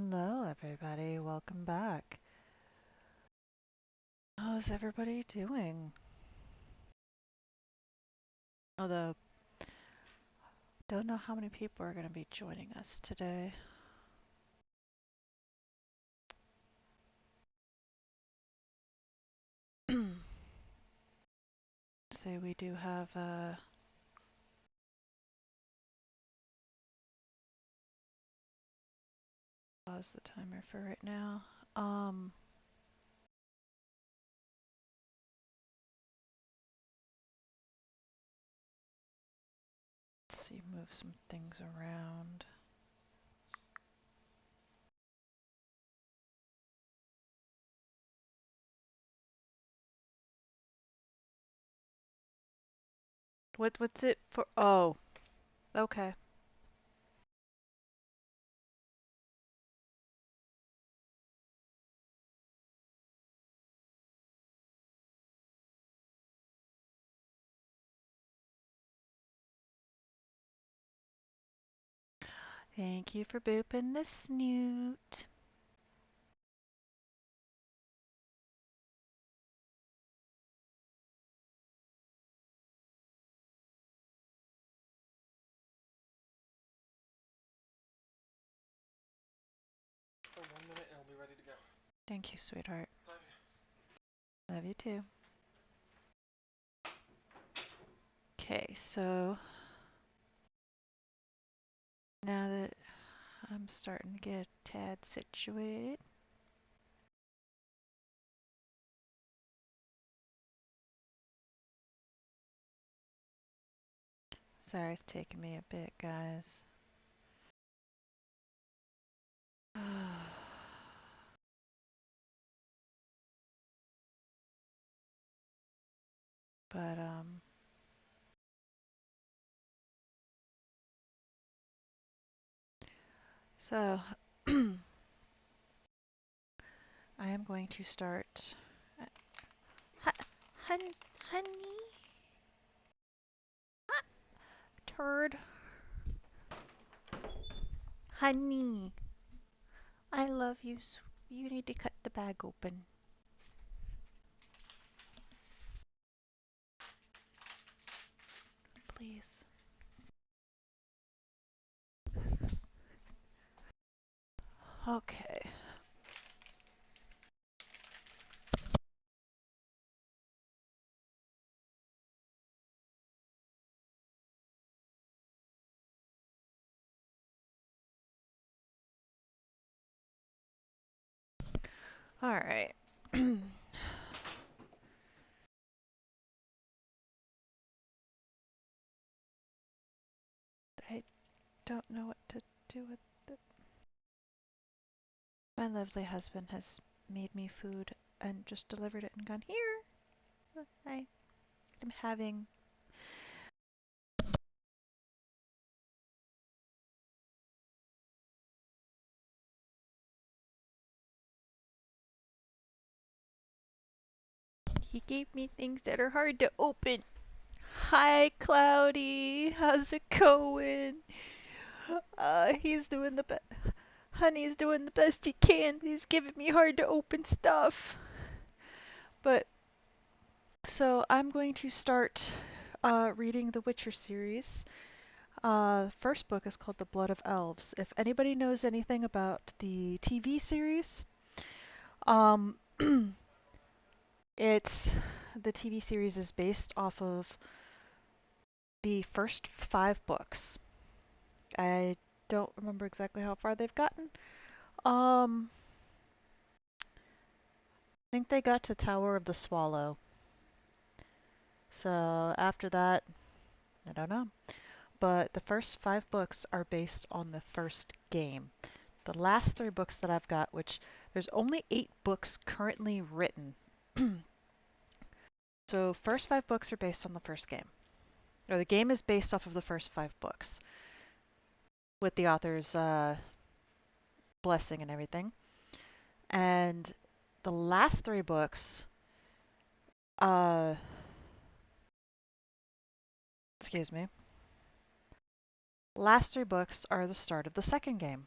Hello, everybody. Welcome back. How's everybody doing? Although, don't know how many people are going to be joining us today. Say we do have pause the timer for right now. Let's see, move some things around. What's it for? Oh, okay. Thank you for booping the snoot. For 1 minute and I'll be ready to go. Thank you, sweetheart. Love you. Love you too. Okay, so now that I'm starting to get a tad situated. Sorry, it's taking me a bit, guys. But, so, I am going to start. Hun, honey, turd, honey. I love you. You need to cut the bag open, please. Okay. All right. I don't know what to do with it. My lovely husband has made me food and just delivered it and gone, here. I am having. He gave me things that are hard to open. Hi, Cloudy. How's it going? He's doing the best. Honey's doing the best he can, but he's giving me hard to open stuff. But so I'm going to start reading the Witcher series. First book is called The Blood of Elves. If anybody knows anything about the TV series, um, it's the TV series is based off of the first 5 books. I don't remember exactly how far they've gotten. I think they got to Tower of the Swallow. So after that, I don't know. But the first 5 books are based on the first game. The last 3 books that I've got, which there's only 8 books currently written. So first 5 books are based on the first game. Or the game is based off of the first 5 books with the author's blessing and everything. And the last 3 books, uh, excuse me, last 3 books are the start of the second game.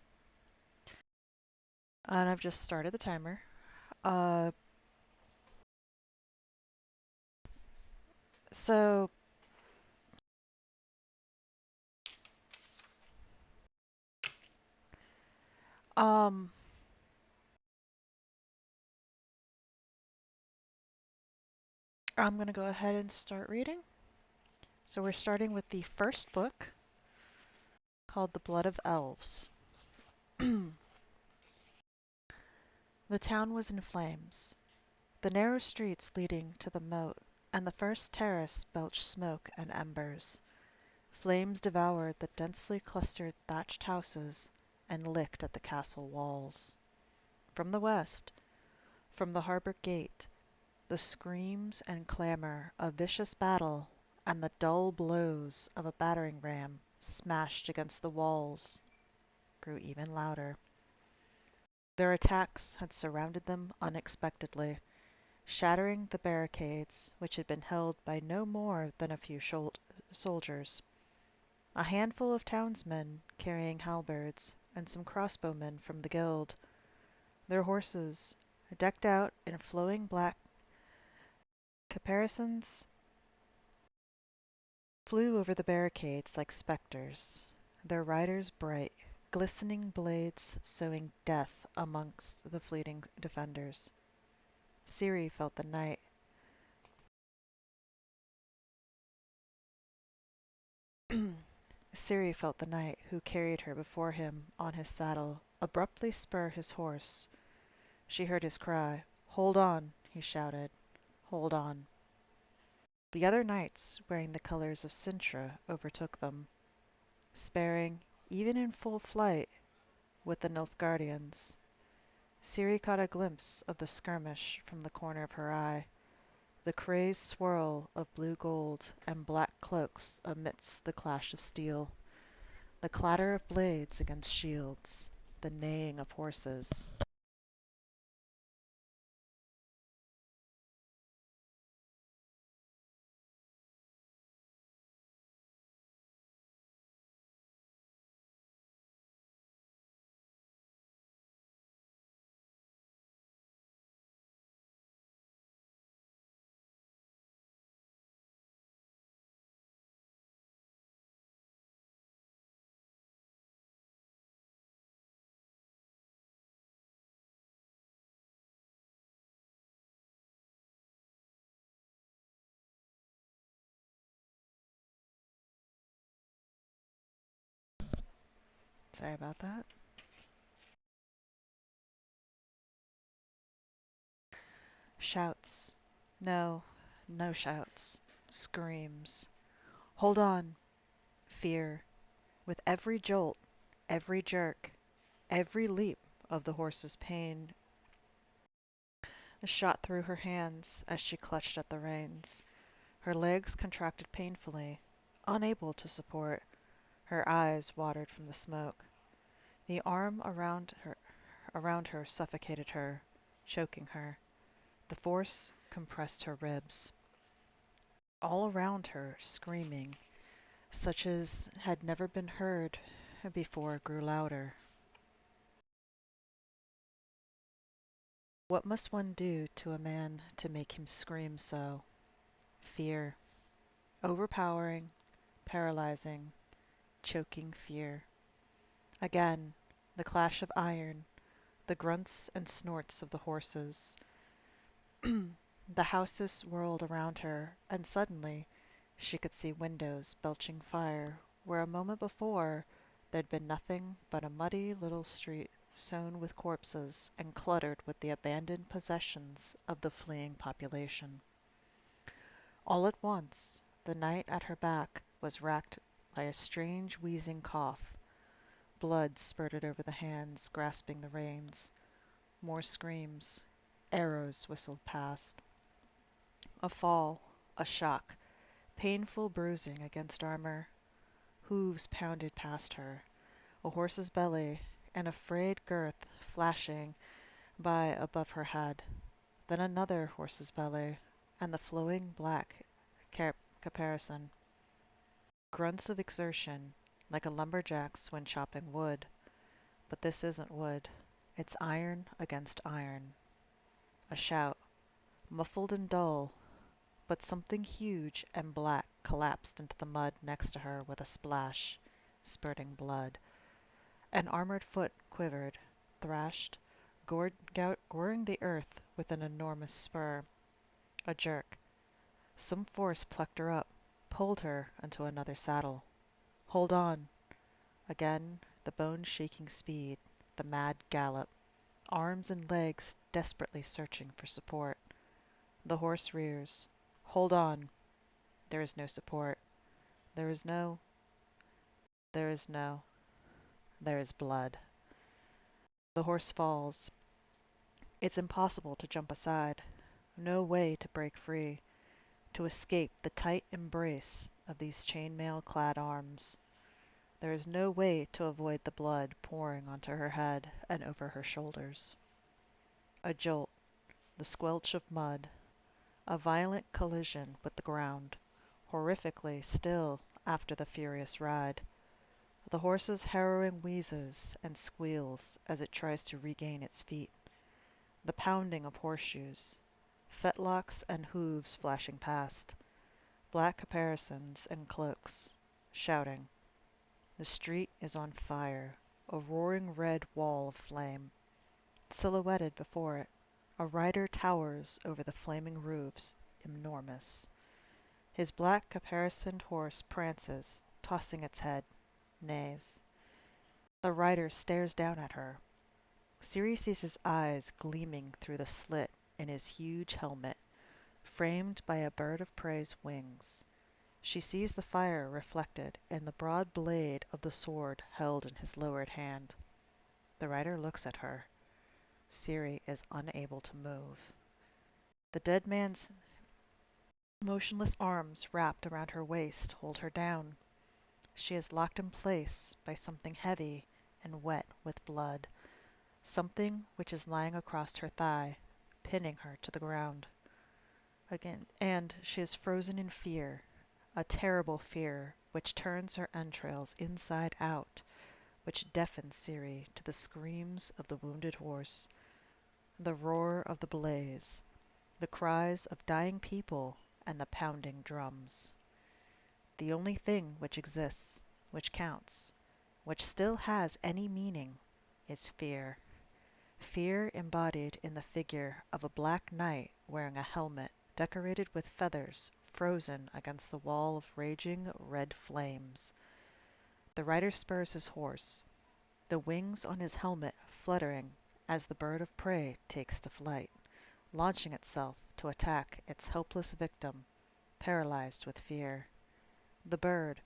And I've just started the timer. Uh, so, um, I'm gonna go ahead and start reading. So we're starting with the first book called The Blood of Elves. The town was in flames. The narrow streets leading to the moat and the first terrace belched smoke and embers. Flames devoured the densely clustered thatched houses and licked at the castle walls. From the west, from the harbor gate, the screams and clamor of vicious battle and the dull blows of a battering ram smashed against the walls grew even louder. Their attacks had surrounded them unexpectedly, shattering the barricades which had been held by no more than a few soldiers. A handful of townsmen carrying halberds and some crossbowmen from the guild, their horses, decked out in flowing black caparisons, flew over the barricades like spectres, their riders bright, glistening blades sowing death amongst the fleeting defenders. Ciri felt the knight Ciri felt the knight who carried her before him on his saddle abruptly spur his horse. She heard his cry. "Hold on!" he shouted. "Hold on!" The other knights, wearing the colors of Cintra, overtook them, sparing, even in full flight, with the Nilfgaardians. Ciri caught a glimpse of the skirmish from the corner of her eye, the crazed swirl of blue gold and black cloaks amidst the clash of steel, the clatter of blades against shields, the neighing of horses. Sorry about that. Shouts. No, no shouts. Screams. Hold on. Fear. With every jolt, every jerk, every leap of the horse's pain shot through her hands as she clutched at the reins. Her legs contracted painfully, unable to support. Her eyes watered from the smoke. The arm around her suffocated her, choking her. The force compressed her ribs. All around her, screaming, such as had never been heard before, grew louder. What must one do to a man to make him scream so? Fear. Overpowering, paralyzing, choking fear. Again, the clash of iron, the grunts and snorts of the horses. The houses whirled around her, and suddenly she could see windows belching fire where a moment before there'd been nothing but a muddy little street sown with corpses and cluttered with the abandoned possessions of the fleeing population. All at once, the knight at her back was racked by a strange wheezing cough. Blood spurted over the hands grasping the reins. More screams. Arrows whistled past. A fall, a shock, painful bruising against armor. Hooves pounded past her. A horse's belly, an frayed girth flashing by above her head. Then another horse's belly, and the flowing black caparison. Grunts of exertion, like a lumberjack's when chopping wood. But this isn't wood. It's iron against iron. A shout, muffled and dull, but something huge and black collapsed into the mud next to her with a splash, spurting blood. An armored foot quivered, thrashed, goring the earth with an enormous spur. A jerk. Some force plucked her up, pulled her into another saddle. Hold on! Again, the bone-shaking speed, the mad gallop, arms and legs desperately searching for support. The horse rears. Hold on! There is no support. There is no, there is no, there is blood. The horse falls. It's impossible to jump aside. No way to break free, to escape the tight embrace of these chainmail-clad arms. There is no way to avoid the blood pouring onto her head and over her shoulders. A jolt, the squelch of mud, a violent collision with the ground, horrifically still after the furious ride. The horse's harrowing wheezes and squeals as it tries to regain its feet. The pounding of horseshoes, fetlocks and hooves flashing past, black caparisons and cloaks, shouting. The street is on fire, a roaring red wall of flame. Silhouetted before it, a rider towers over the flaming roofs, enormous. His black caparisoned horse prances, tossing its head, neighs. The rider stares down at her. Ciri sees his eyes gleaming through the slit in his huge helmet, framed by a bird of prey's wings. She sees the fire reflected in the broad blade of the sword held in his lowered hand. The rider looks at her. Ciri is unable to move. The dead man's motionless arms wrapped around her waist hold her down. She is locked in place by something heavy and wet with blood, something which is lying across her thigh, pinning her to the ground. Again, and she is frozen in fear, a terrible fear which turns her entrails inside out, which deafens Ciri to the screams of the wounded horse, the roar of the blaze, the cries of dying people, and the pounding drums. The only thing which exists, which counts, which still has any meaning, is fear. Fear embodied in the figure of a black knight wearing a helmet decorated with feathers frozen against the wall of raging red flames. The rider spurs his horse, the wings on his helmet fluttering as the bird of prey takes to flight, launching itself to attack its helpless victim, paralyzed with fear. The bird,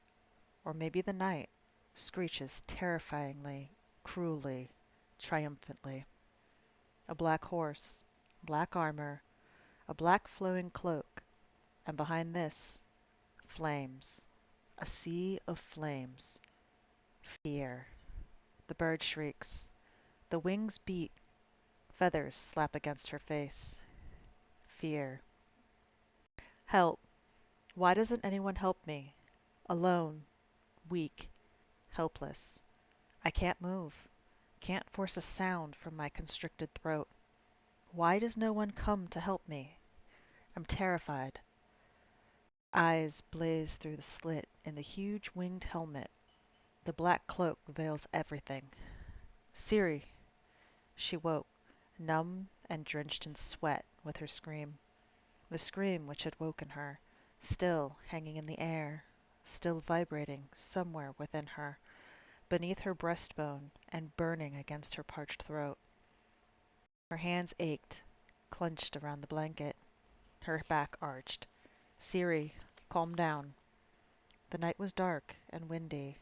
or maybe the knight, screeches terrifyingly, cruelly, triumphantly. A black horse, black armor, a black flowing cloak, and behind this, flames, a sea of flames. Fear. The bird shrieks. The wings beat. Feathers slap against her face. Fear. Help. Why doesn't anyone help me? Alone. Weak. Helpless. I can't move. Can't force a sound from my constricted throat. Why does no one come to help me? I'm terrified. Eyes blaze through the slit in the huge winged helmet. The black cloak veils everything. Ciri! She woke, numb and drenched in sweat, with her scream. The scream which had woken her, still hanging in the air, still vibrating somewhere within her, beneath her breastbone and burning against her parched throat. Her hands ached, clenched around the blanket. Her back arched. Ciri, calm down. The night was dark and windy,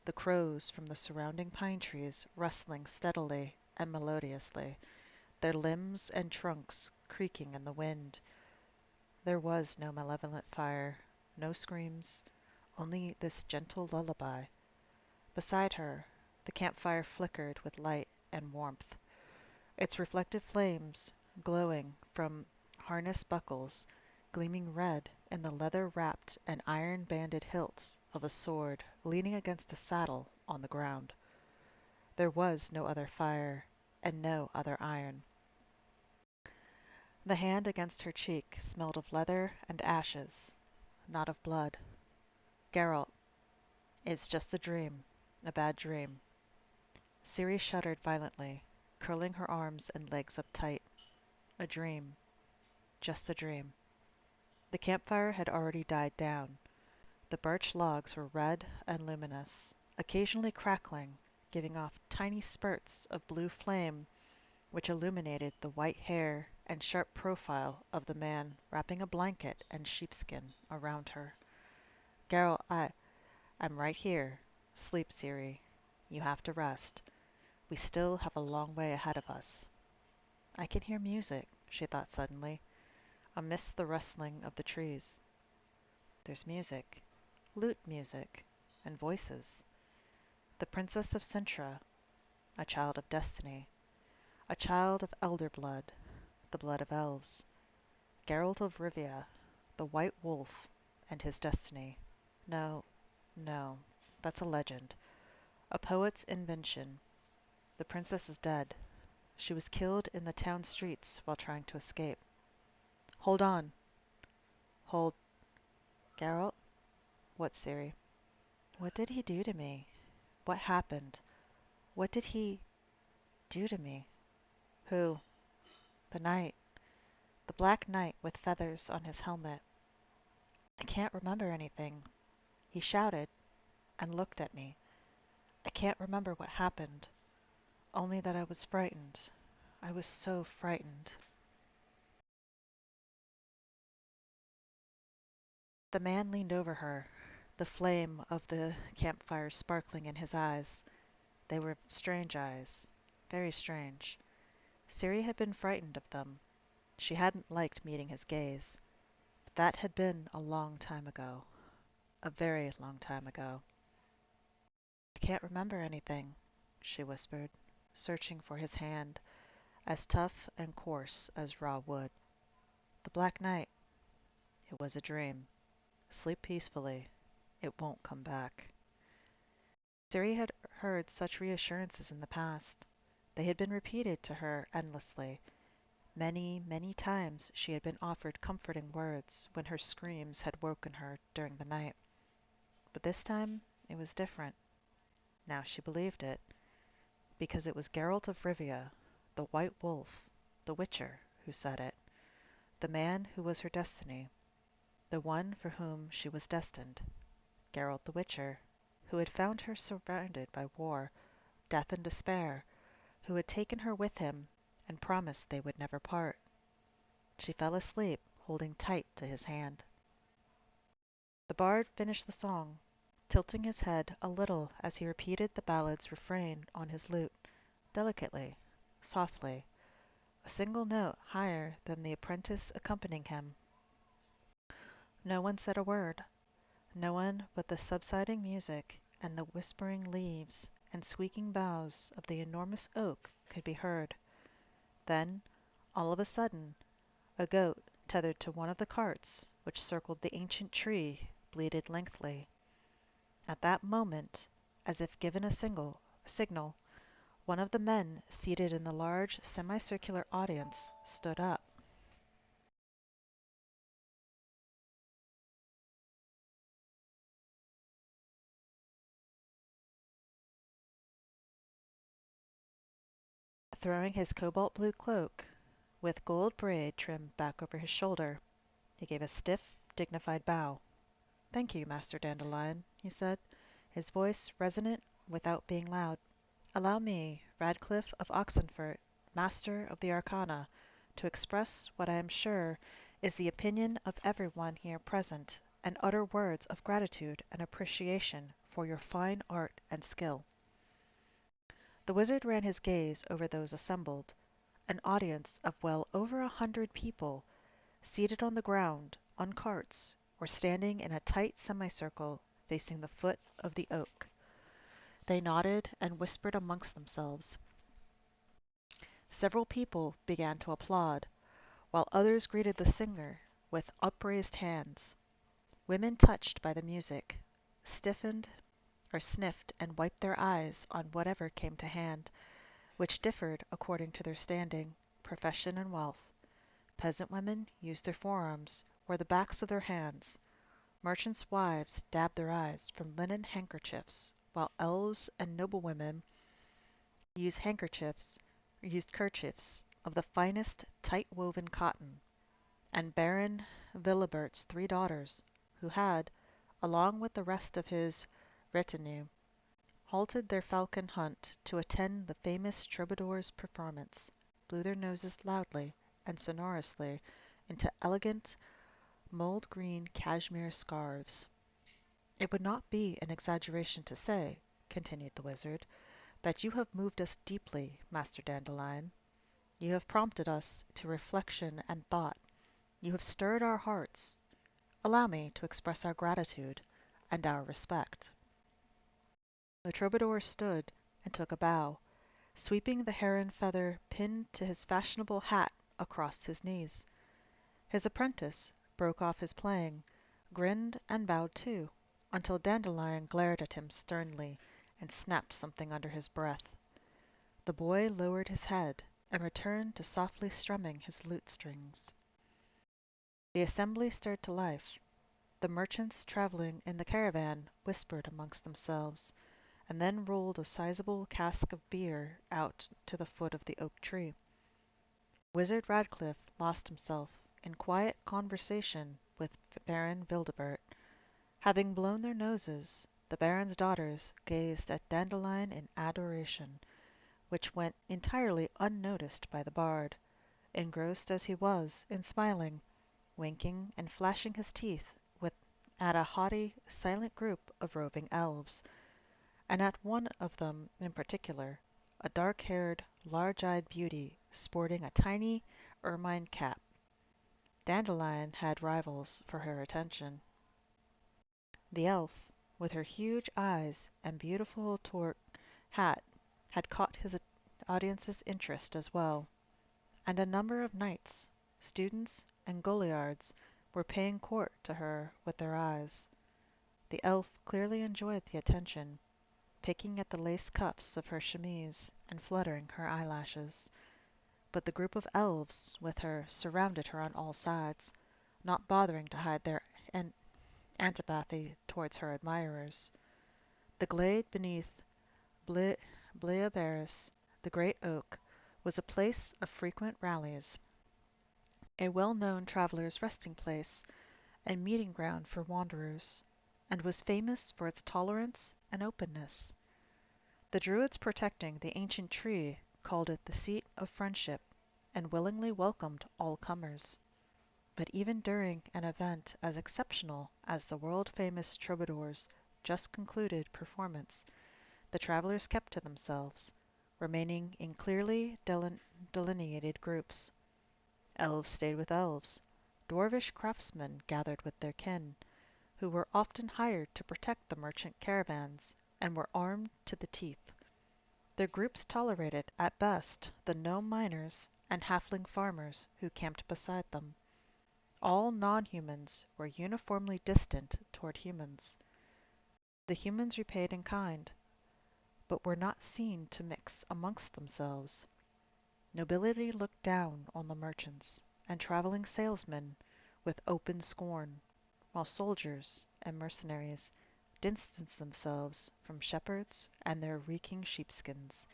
the crows from the surrounding pine trees rustling steadily and melodiously, their limbs and trunks creaking in the wind. There was no malevolent fire, no screams, only this gentle lullaby. Beside her, the campfire flickered with light and warmth, its reflected flames glowing from harness buckles, gleaming red in the leather-wrapped and iron-banded hilt of a sword leaning against a saddle on the ground. There was no other fire. and no other iron. The hand against her cheek smelled of leather and ashes, not of blood. Geralt, it's just a dream, a bad dream. Ciri shuddered violently, curling her arms and legs up tight. A dream, just a dream. The campfire had already died down. The birch logs were red and luminous, occasionally crackling, giving off tiny spurts of blue flame which illuminated the white hair and sharp profile of the man wrapping a blanket and sheepskin around her. Geralt, I'm right here. Sleep, Ciri. You have to rest. We still have a long way ahead of us. I can hear music, she thought suddenly, amidst the rustling of the trees. There's music, lute music, and voices. The Princess of Cintra, a child of destiny, a child of elder blood, the blood of elves. Geralt of Rivia, the White Wolf, and his destiny. No, no, that's a legend, a poet's invention. The princess is dead. She was killed in the town streets while trying to escape. Hold on. Hold. Geralt? What, Ciri? What did he do to me? What happened? What did he do to me? Who? The knight. The black knight with feathers on his helmet. I can't remember anything. He shouted and looked at me. I can't remember what happened. Only that I was frightened. I was so frightened. The man leaned over her, the flame of the campfire sparkling in his eyes. They were strange eyes, very strange. Ciri had been frightened of them. She hadn't liked meeting his gaze. But that had been a long time ago. A very long time ago. I can't remember anything, she whispered, searching for his hand, as tough and coarse as raw wood. The Black Knight. It was a dream. Sleep peacefully. It won't come back. Ciri had heard such reassurances in the past. They had been repeated to her endlessly. Many, many times she had been offered comforting words when her screams had woken her during the night. But this time it was different. Now she believed it, because it was Geralt of Rivia, the White Wolf, the Witcher, who said it, the man who was her destiny, the one for whom she was destined. Geralt the Witcher, who had found her surrounded by war, death and despair, who had taken her with him and promised they would never part. She fell asleep, holding tight to his hand. The bard finished the song, tilting his head a little as he repeated the ballad's refrain on his lute, delicately, softly, a single note higher than the apprentice accompanying him. No one said a word. No one but the subsiding music and the whispering leaves and squeaking boughs of the enormous oak could be heard. Then, all of a sudden, a goat tethered to one of the carts which circled the ancient tree bleated lengthily. At that moment, as if given a signal, one of the men seated in the large semicircular audience stood up. Throwing his cobalt blue cloak, with gold braid trimmed back over his shoulder, he gave a stiff, dignified bow. "Thank you, Master Dandelion," he said, his voice resonant without being loud. "Allow me, Radcliffe of Oxenfurt, Master of the Arcana, to express what I am sure is the opinion of every one here present, and utter words of gratitude and appreciation for your fine art and skill." The wizard ran his gaze over those assembled, an audience of well over 100 people, seated on the ground, on carts, or standing in a tight semicircle facing the foot of the oak. They nodded and whispered amongst themselves. Several people began to applaud, while others greeted the singer with upraised hands. Women touched by the music stiffened or sniffed and wiped their eyes on whatever came to hand. which differed according to their standing, profession, and wealth. Peasant women used their forearms or the backs of their hands. Merchants' wives dabbed their eyes from linen handkerchiefs, while elves and noblewomen used kerchiefs of the finest tight-woven cotton, and Baron Villebert's 3 daughters, who had, along with the rest of his retinue, halted their falcon hunt to attend the famous troubadour's performance, blew their noses loudly and sonorously into elegant mould-green cashmere scarves. "It would not be an exaggeration to say," continued the Wizard, "that you have moved us deeply, Master Dandelion. You have prompted us to reflection and thought. You have stirred our hearts. Allow me to express our gratitude and our respect." The troubadour stood and took a bow, sweeping the heron feather pinned to his fashionable hat across his knees. His apprentice broke off his playing, grinned and bowed too, until Dandelion glared at him sternly and snapped something under his breath. The boy lowered his head and returned to softly strumming his lute strings. The assembly stirred to life. The merchants traveling in the caravan whispered amongst themselves, and then rolled a sizable cask of beer out to the foot of the oak tree. Wizard Radcliffe lost himself in quiet conversation with Baron Wildebert. Having blown their noses, the Baron's daughters gazed at Dandelion in adoration, which went entirely unnoticed by the bard, engrossed as he was in smiling, winking, and flashing his teeth at a haughty, silent group of roving elves, and at one of them in particular, a dark-haired, large-eyed beauty sporting a tiny ermine cap. Dandelion had rivals for her attention. The elf, with her huge eyes and beautiful tourte hat, had caught his audience's interest as well, and a number of knights, students, and Goliards were paying court to her with their eyes. The elf clearly enjoyed the attention, picking at the lace cuffs of her chemise and fluttering her eyelashes. But the group of elves with her surrounded her on all sides, not bothering to hide their antipathy towards her admirers. The glade beneath Bleobaris, the great oak, was a place of frequent rallies, a well-known travelers' resting place and meeting ground for wanderers, and was famous for its tolerance and openness. The Druids protecting the ancient tree called it the seat of friendship, and willingly welcomed all comers. But even during an event as exceptional as the world-famous troubadour's just concluded performance, the travelers kept to themselves, remaining in clearly delineated groups. Elves stayed with elves. Dwarvish craftsmen gathered with their kin, who were often hired to protect the merchant caravans, and were armed to the teeth. Their groups tolerated, at best, the gnome miners and halfling farmers who camped beside them. All non-humans were uniformly distant toward humans. The humans repaid in kind, but were not seen to mix amongst themselves. Nobility looked down on the merchants and traveling salesmen with open scorn, while soldiers and mercenaries distanced themselves from shepherds and their reeking sheepskins.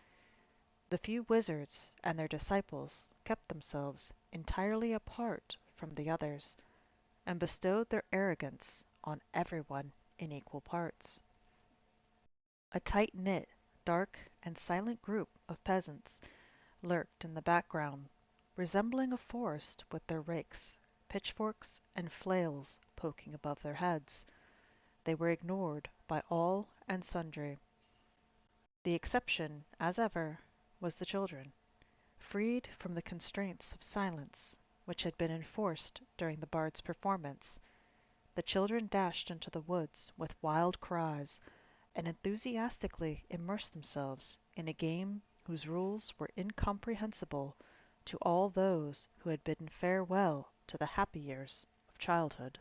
The few wizards and their disciples kept themselves entirely apart from the others, and bestowed their arrogance on everyone in equal parts. A tight-knit, dark, and silent group of peasants lurked in the background, resembling a forest with their rakes, pitchforks, and flails poking above their heads. They were ignored by all and sundry. The exception, as ever, was the children. Freed from the constraints of silence which had been enforced during the bard's performance, the children dashed into the woods with wild cries, and enthusiastically immersed themselves in a game whose rules were incomprehensible to all those who had bidden farewell to the happy years of childhood.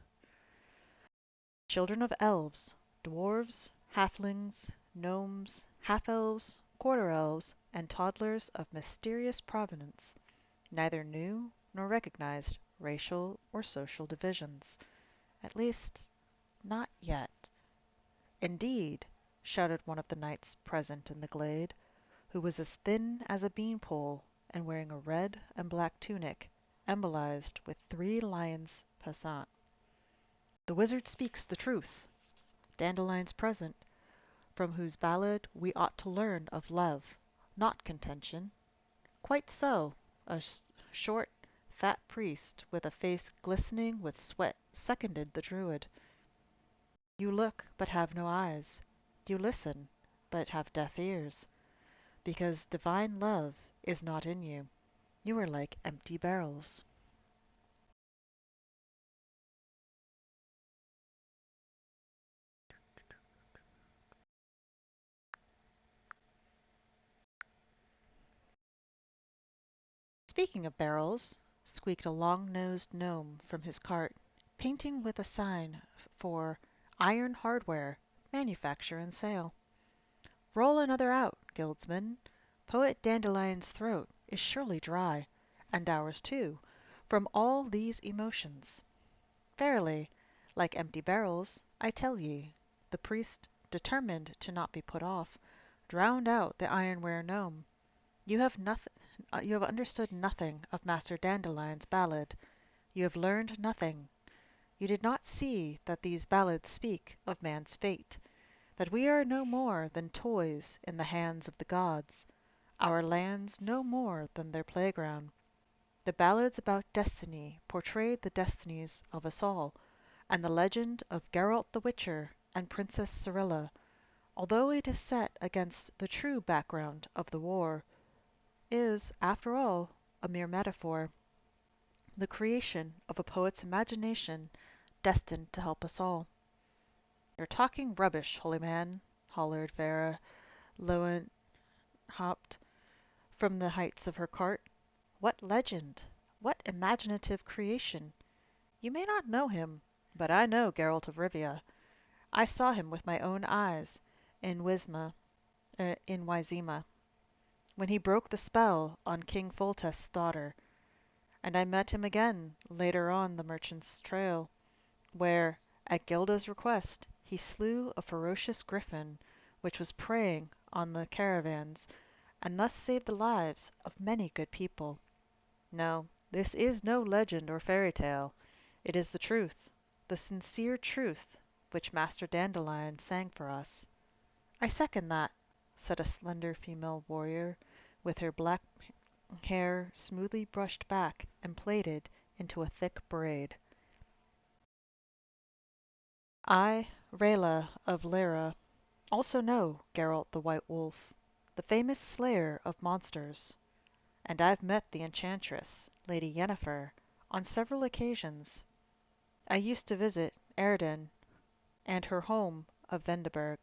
Children of elves, dwarves, halflings, gnomes, half-elves, quarter elves, and toddlers of mysterious provenance, neither knew nor recognized racial or social divisions. At least, not yet. Indeed, shouted one of the knights present in the glade, who was as thin as a bean-pole and wearing a red and black tunic emblazoned with three lions passant. The wizard speaks the truth. Dandelion's present, from whose ballad we ought to learn of love, not contention. Quite so. A short, fat priest with a face glistening with sweat seconded the druid. You look, but have no eyes. You listen, but have deaf ears, because divine love is not in you. You are like empty barrels. Speaking of barrels, squeaked a long-nosed gnome from his cart, painting with a sign for Iron Hardware, Manufacture and Sale. Roll another out, guildsman. Poet Dandelion's throat is surely dry, and ours too, from all these emotions. Verily, like empty barrels, I tell ye, the priest, determined to not be put off, drowned out the ironware gnome. You have understood nothing of Master Dandelion's ballad. You have learned nothing. You did not see that these ballads speak of man's fate, that we are no more than toys in the hands of the gods, our lands no more than their playground. The ballads about destiny portrayed the destinies of us all, and the legend of Geralt the Witcher and Princess Cyrilla, although it is set against the true background of the war, is, after all, a mere metaphor, the creation of a poet's imagination destined to help us all. You're talking rubbish, holy man, hollered Vera Lowen hopped from the heights of her cart. What legend? What imaginative creation? You may not know him, but I know Geralt of Rivia. I saw him with my own eyes in Wyzima, when he broke the spell on King Foltest's daughter, and I met him again later on the merchant's trail, where, at Gilda's request, he slew a ferocious griffin which was preying on the caravans, and thus saved the lives of many good people. No, this is no legend or fairy tale. It is the truth, the sincere truth, which Master Dandelion sang for us. I second that, said a slender female warrior, with her black hair smoothly brushed back and plaited into a thick braid. I, Rayla of Lyra, also know Geralt the White Wolf, the famous slayer of monsters, and I've met the enchantress, Lady Yennefer, on several occasions. I used to visit Erden and her home of Vengerberg.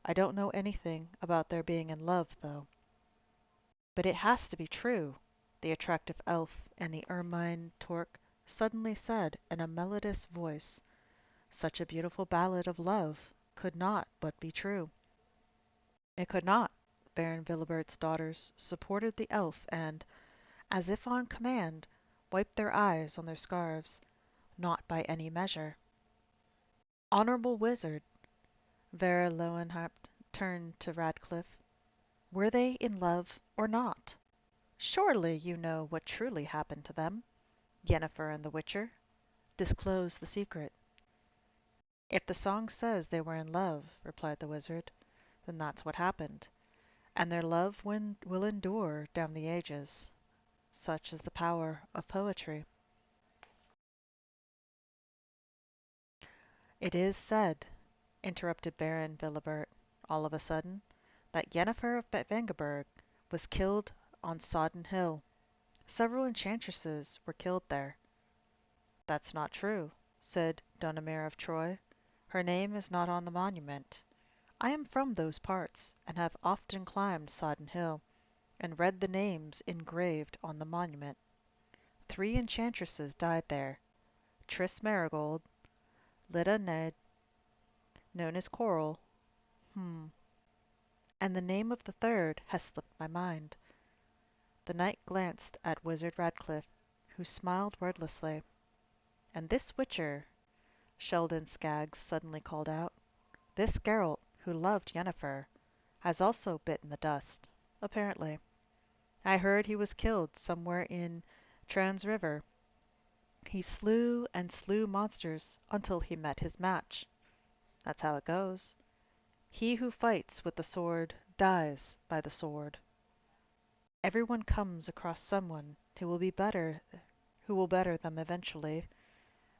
I don't know anything about their being in love, though. But it has to be true, the attractive elf in the ermine torque suddenly said in a melodious voice. Such a beautiful ballad of love could not but be true. It could not. Baron Villebert's daughters supported the elf and, as if on command, wiped their eyes on their scarves. Not by any measure. Honorable wizard, Vera Lowenhaupt turned to Radcliffe. Were they in love or not? Surely you know what truly happened to them. Yennefer and the Witcher. Disclose the secret. If the song says they were in love, replied the wizard, then that's what happened. And their love will endure down the ages. Such is the power of poetry. It is said, interrupted Baron Villebert, all of a sudden, that Yennefer of Vengerberg was killed on Sodden Hill. Several enchantresses were killed there. That's not true, said Donemere of Troy. Her name is not on the monument. I am from those parts, and have often climbed Sodden Hill, and read the names engraved on the monument. 3 enchantresses died there. Triss Marigold, Lita Ned, known as Coral, and the name of the third has slipped my mind." The knight glanced at Wizard Radcliffe, who smiled wordlessly. "And this Witcher," Sheldon Skaggs suddenly called out, "this Geralt, who loved Yennefer, has also bitten the dust, apparently. I heard he was killed somewhere in Trans River. He slew and slew monsters until he met his match. That's how it goes. He who fights with the sword dies by the sword. Everyone comes across someone who will better them eventually,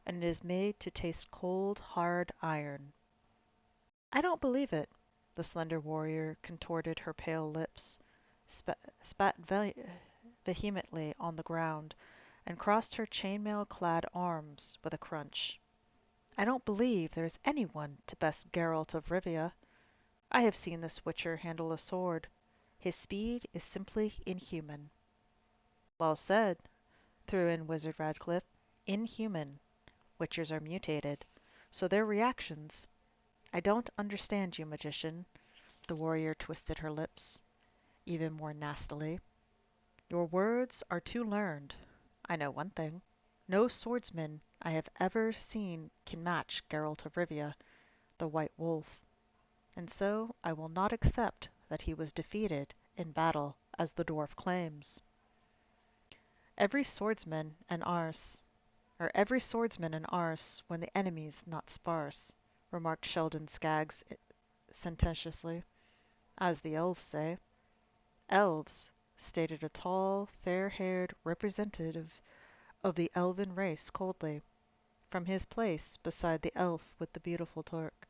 and it is made to taste cold, hard iron." "I don't believe it." The slender warrior contorted her pale lips, spat vehemently on the ground, and crossed her chainmail-clad arms with a crunch. "I don't believe there is anyone to best Geralt of Rivia. I have seen this Witcher handle a sword. His speed is simply inhuman." "Well said," threw in Wizard Radcliffe. "Inhuman. Witchers are mutated, so their reactions—" "I don't understand you, magician." The warrior twisted her lips even more nastily. "Your words are too learned. I know one thing. No swordsman I have ever seen can match Geralt of Rivia, the White Wolf, and so I will not accept that he was defeated in battle as the dwarf claims." "Every swordsman an Ars, or every swordsman an Ars when the enemy's not sparse," remarked Sheldon Skaggs sententiously, "as the elves say." "Elves," stated a tall, fair-haired representative of the elven race coldly, from his place beside the elf with the beautiful torque,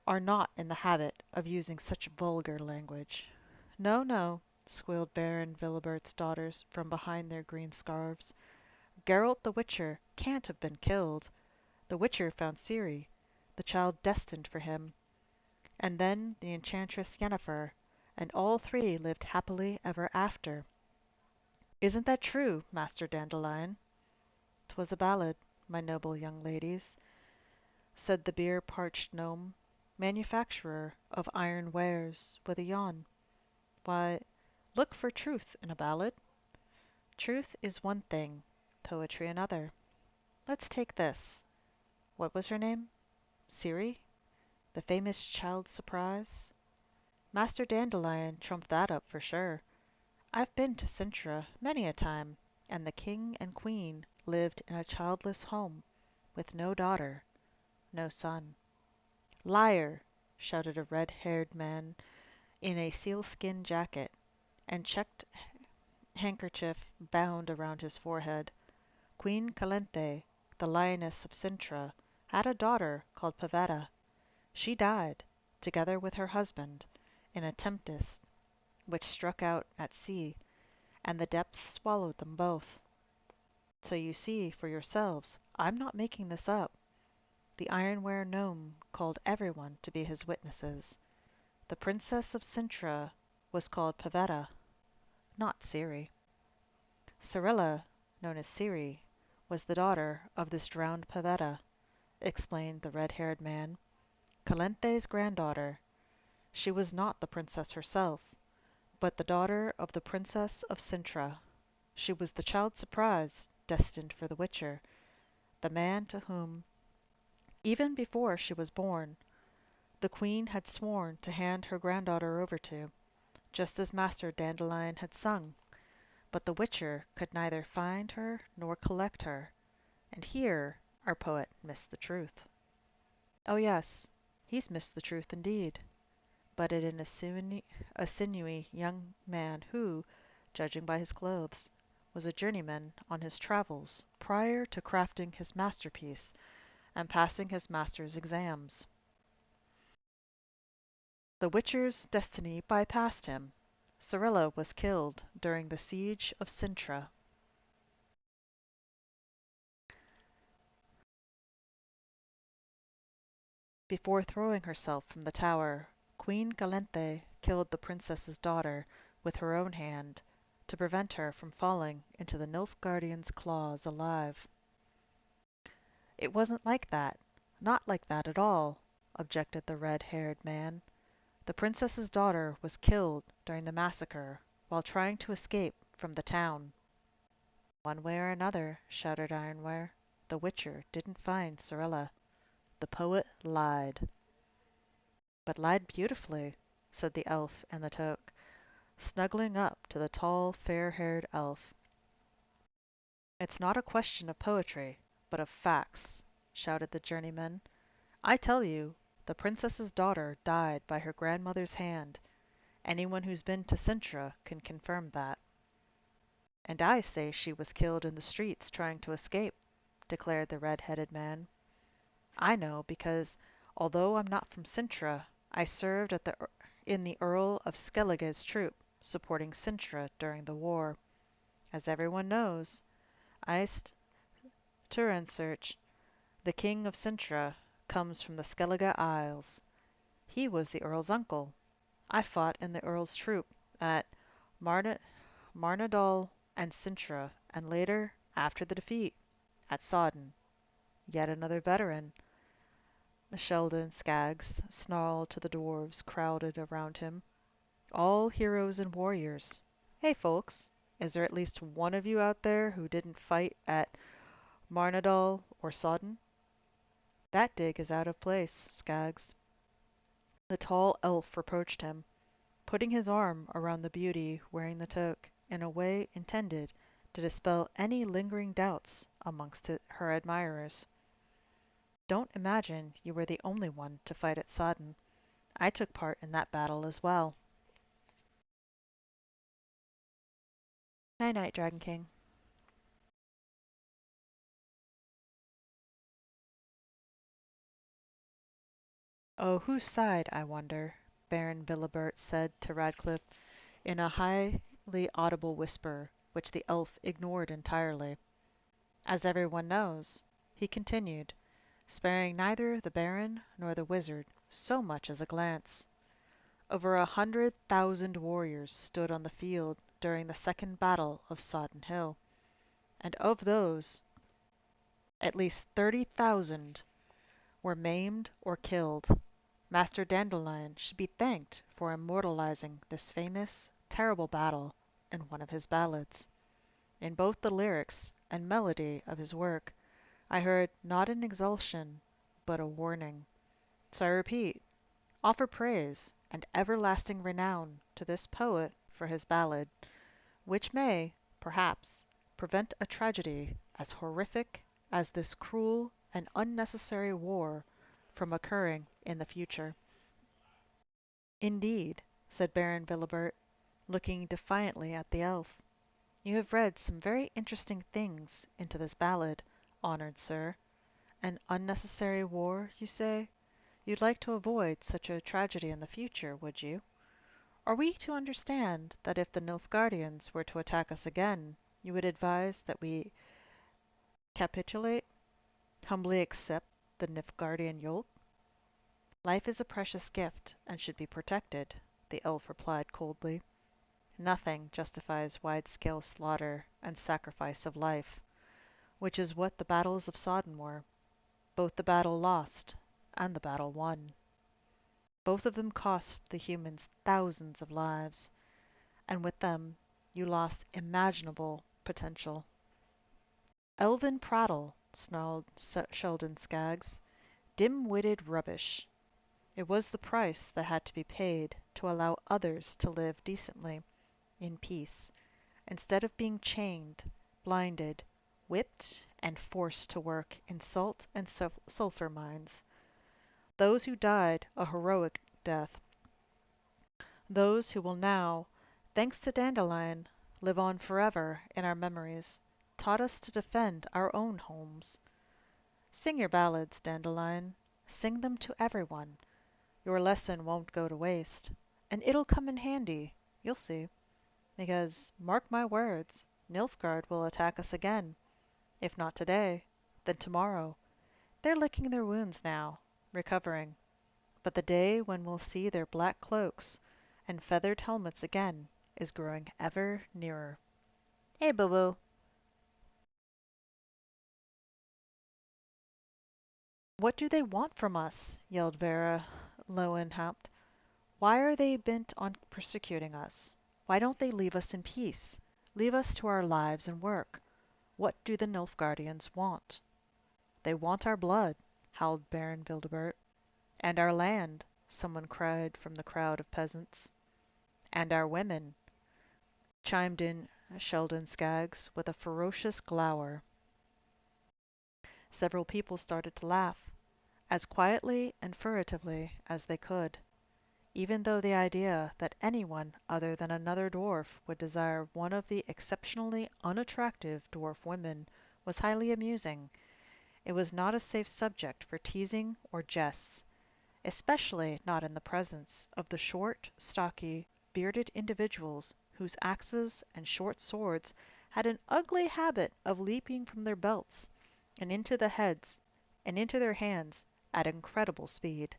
"are not in the habit of using such vulgar language." "No, no," squealed Baron Villebert's daughters from behind their green scarves. "Geralt the Witcher can't have been killed. The Witcher found Ciri, the child destined for him, and then the enchantress Yennefer, and all three lived happily ever after. Isn't that true, Master Dandelion?" "'Twas a ballad, my noble young ladies," said the beer-parched gnome, manufacturer of iron wares, with a yawn. "Why, look for truth in a ballad. Truth is one thing, poetry another. Let's take this. What was her name? Ciri? The famous Child Surprise? Master Dandelion trumped that up for sure. I've been to Cintra many a time, and the king and queen lived in a childless home, with no daughter, no son." "Liar!" shouted a red-haired man in a sealskin jacket and checked handkerchief bound around his forehead. "Queen Calanthe, the lioness of Cintra, had a daughter called Pavetta. She died, together with her husband, in a tempest which struck out at sea, and the depths swallowed them both. So you see for yourselves I'm not making this up. The ironware gnome called everyone to be his witnesses. The princess of Cintra was called Pavetta, not Ciri. Cyrilla, known as Ciri, was the daughter of this drowned Pavetta," explained the red-haired man. "Calenthe's granddaughter. She was not the princess herself, but the daughter of the princess of Cintra. She was the child surprise destined for the Witcher, the man to whom, even before she was born, the queen had sworn to hand her granddaughter over to, just as Master Dandelion had sung. But the Witcher could neither find her nor collect her, and here our poet missed the truth." "Oh yes, he's missed the truth indeed," butted in a sinewy young man who, judging by his clothes, was a journeyman on his travels prior to crafting his masterpiece and passing his master's exams. "The Witcher's destiny bypassed him. Cyrilla was killed during the siege of Cintra." Before throwing herself from the tower, Queen Calanthe killed the princess's daughter with her own hand to prevent her from falling into the Nilfgaardian's claws alive. "It wasn't like that. Not like that at all," objected the red-haired man. The princess's daughter was killed during the massacre while trying to escape from the town. One way or another, shouted Ironware, the Witcher didn't find Sorella. The poet lied. But lied beautifully, said the elf and the toque, snuggling up to the tall, fair-haired elf. It's not a question of poetry, but of facts, shouted the journeyman. I tell you, the princess's daughter died by her grandmother's hand. Anyone who's been to Cintra can confirm that. And I say she was killed in the streets trying to escape, declared the red-headed man. I know because, although I'm not from Cintra, I served in the Earl of Skellige's troop, supporting Cintra during the war. As everyone knows, Iced Turensearch, the king of Cintra, comes from the Skellige Isles. He was the Earl's uncle. I fought in the Earl's troop at Marna Marnadal and Cintra, and later, after the defeat, at Sodden. Yet another veteran. The Sheldon Skaggs snarled to the dwarves crowded around him. All heroes and warriors. Hey, folks, is there at least one of you out there who didn't fight at Marnadal or Sodden? That dig is out of place, Skaggs. The tall elf reproached him, putting his arm around the beauty wearing the toque in a way intended to dispel any lingering doubts amongst her admirers. Don't imagine you were the only one to fight at Sodden. I took part in that battle as well. Night night, Dragon King. Oh, whose side, I wonder? Baron Bilibert said to Radcliffe in a highly audible whisper, which the elf ignored entirely. As everyone knows, he continued, sparing neither the Baron nor the wizard so much as a glance. Over 100,000 warriors stood on the field during the second battle of Sodden Hill, and of those, at least 30,000 were maimed or killed. Master Dandelion should be thanked for immortalizing this famous, terrible battle in one of his ballads. In both the lyrics and melody of his work, I heard not an exultation, but a warning. So I repeat, offer praise and everlasting renown to this poet for his ballad, which may, perhaps, prevent a tragedy as horrific as this cruel and unnecessary war from occurring in the future. Indeed, said Baron Vilibert, looking defiantly at the elf, you have read some very interesting things into this ballad, honored sir. An unnecessary war, you say? You'd like to avoid such a tragedy in the future, would you? Are we to understand that if the Nilfgaardians were to attack us again, you would advise that we capitulate, humbly accept the Nilfgaardian yoke? Life is a precious gift and should be protected, the elf replied coldly. Nothing justifies wide-scale slaughter and sacrifice of life, which is what the battles of Sodden were, both the battle lost and the battle won. Both of them cost the humans thousands of lives, and with them you lost imaginable potential. Elven prattle, snarled Sheldon Skaggs. Dim-witted rubbish. It was the price that had to be paid to allow others to live decently, in peace, instead of being chained, blinded, whipped, and forced to work in salt and sulphur mines. Those who died a heroic death, those who will now, thanks to Dandelion, live on forever in our memories, taught us to defend our own homes. Sing your ballads, Dandelion. Sing them to everyone. Your lesson won't go to waste, and it'll come in handy, you'll see. Because, mark my words, Nilfgaard will attack us again. If not today, then tomorrow. They're licking their wounds now, recovering. But the day when we'll see their black cloaks and feathered helmets again is growing ever nearer. Hey, Boo-Boo. What do they want from us? Yelled Vera Lowenhaupt. Why are they bent on persecuting us? Why don't they leave us in peace? Leave us to our lives and work. What do the Nilfgaardians want? They want our blood, howled Baron Wildebert. And our land, someone cried from the crowd of peasants. And our women, chimed in Sheldon Skaggs with a ferocious glower. Several people started to laugh, as quietly and furtively as they could, even though the idea that anyone other than another dwarf would desire one of the exceptionally unattractive dwarf women was highly amusing. It was not a safe subject for teasing or jests, especially not in the presence of the short, stocky, bearded individuals whose axes and short swords had an ugly habit of leaping from their belts and into their hands at incredible speed.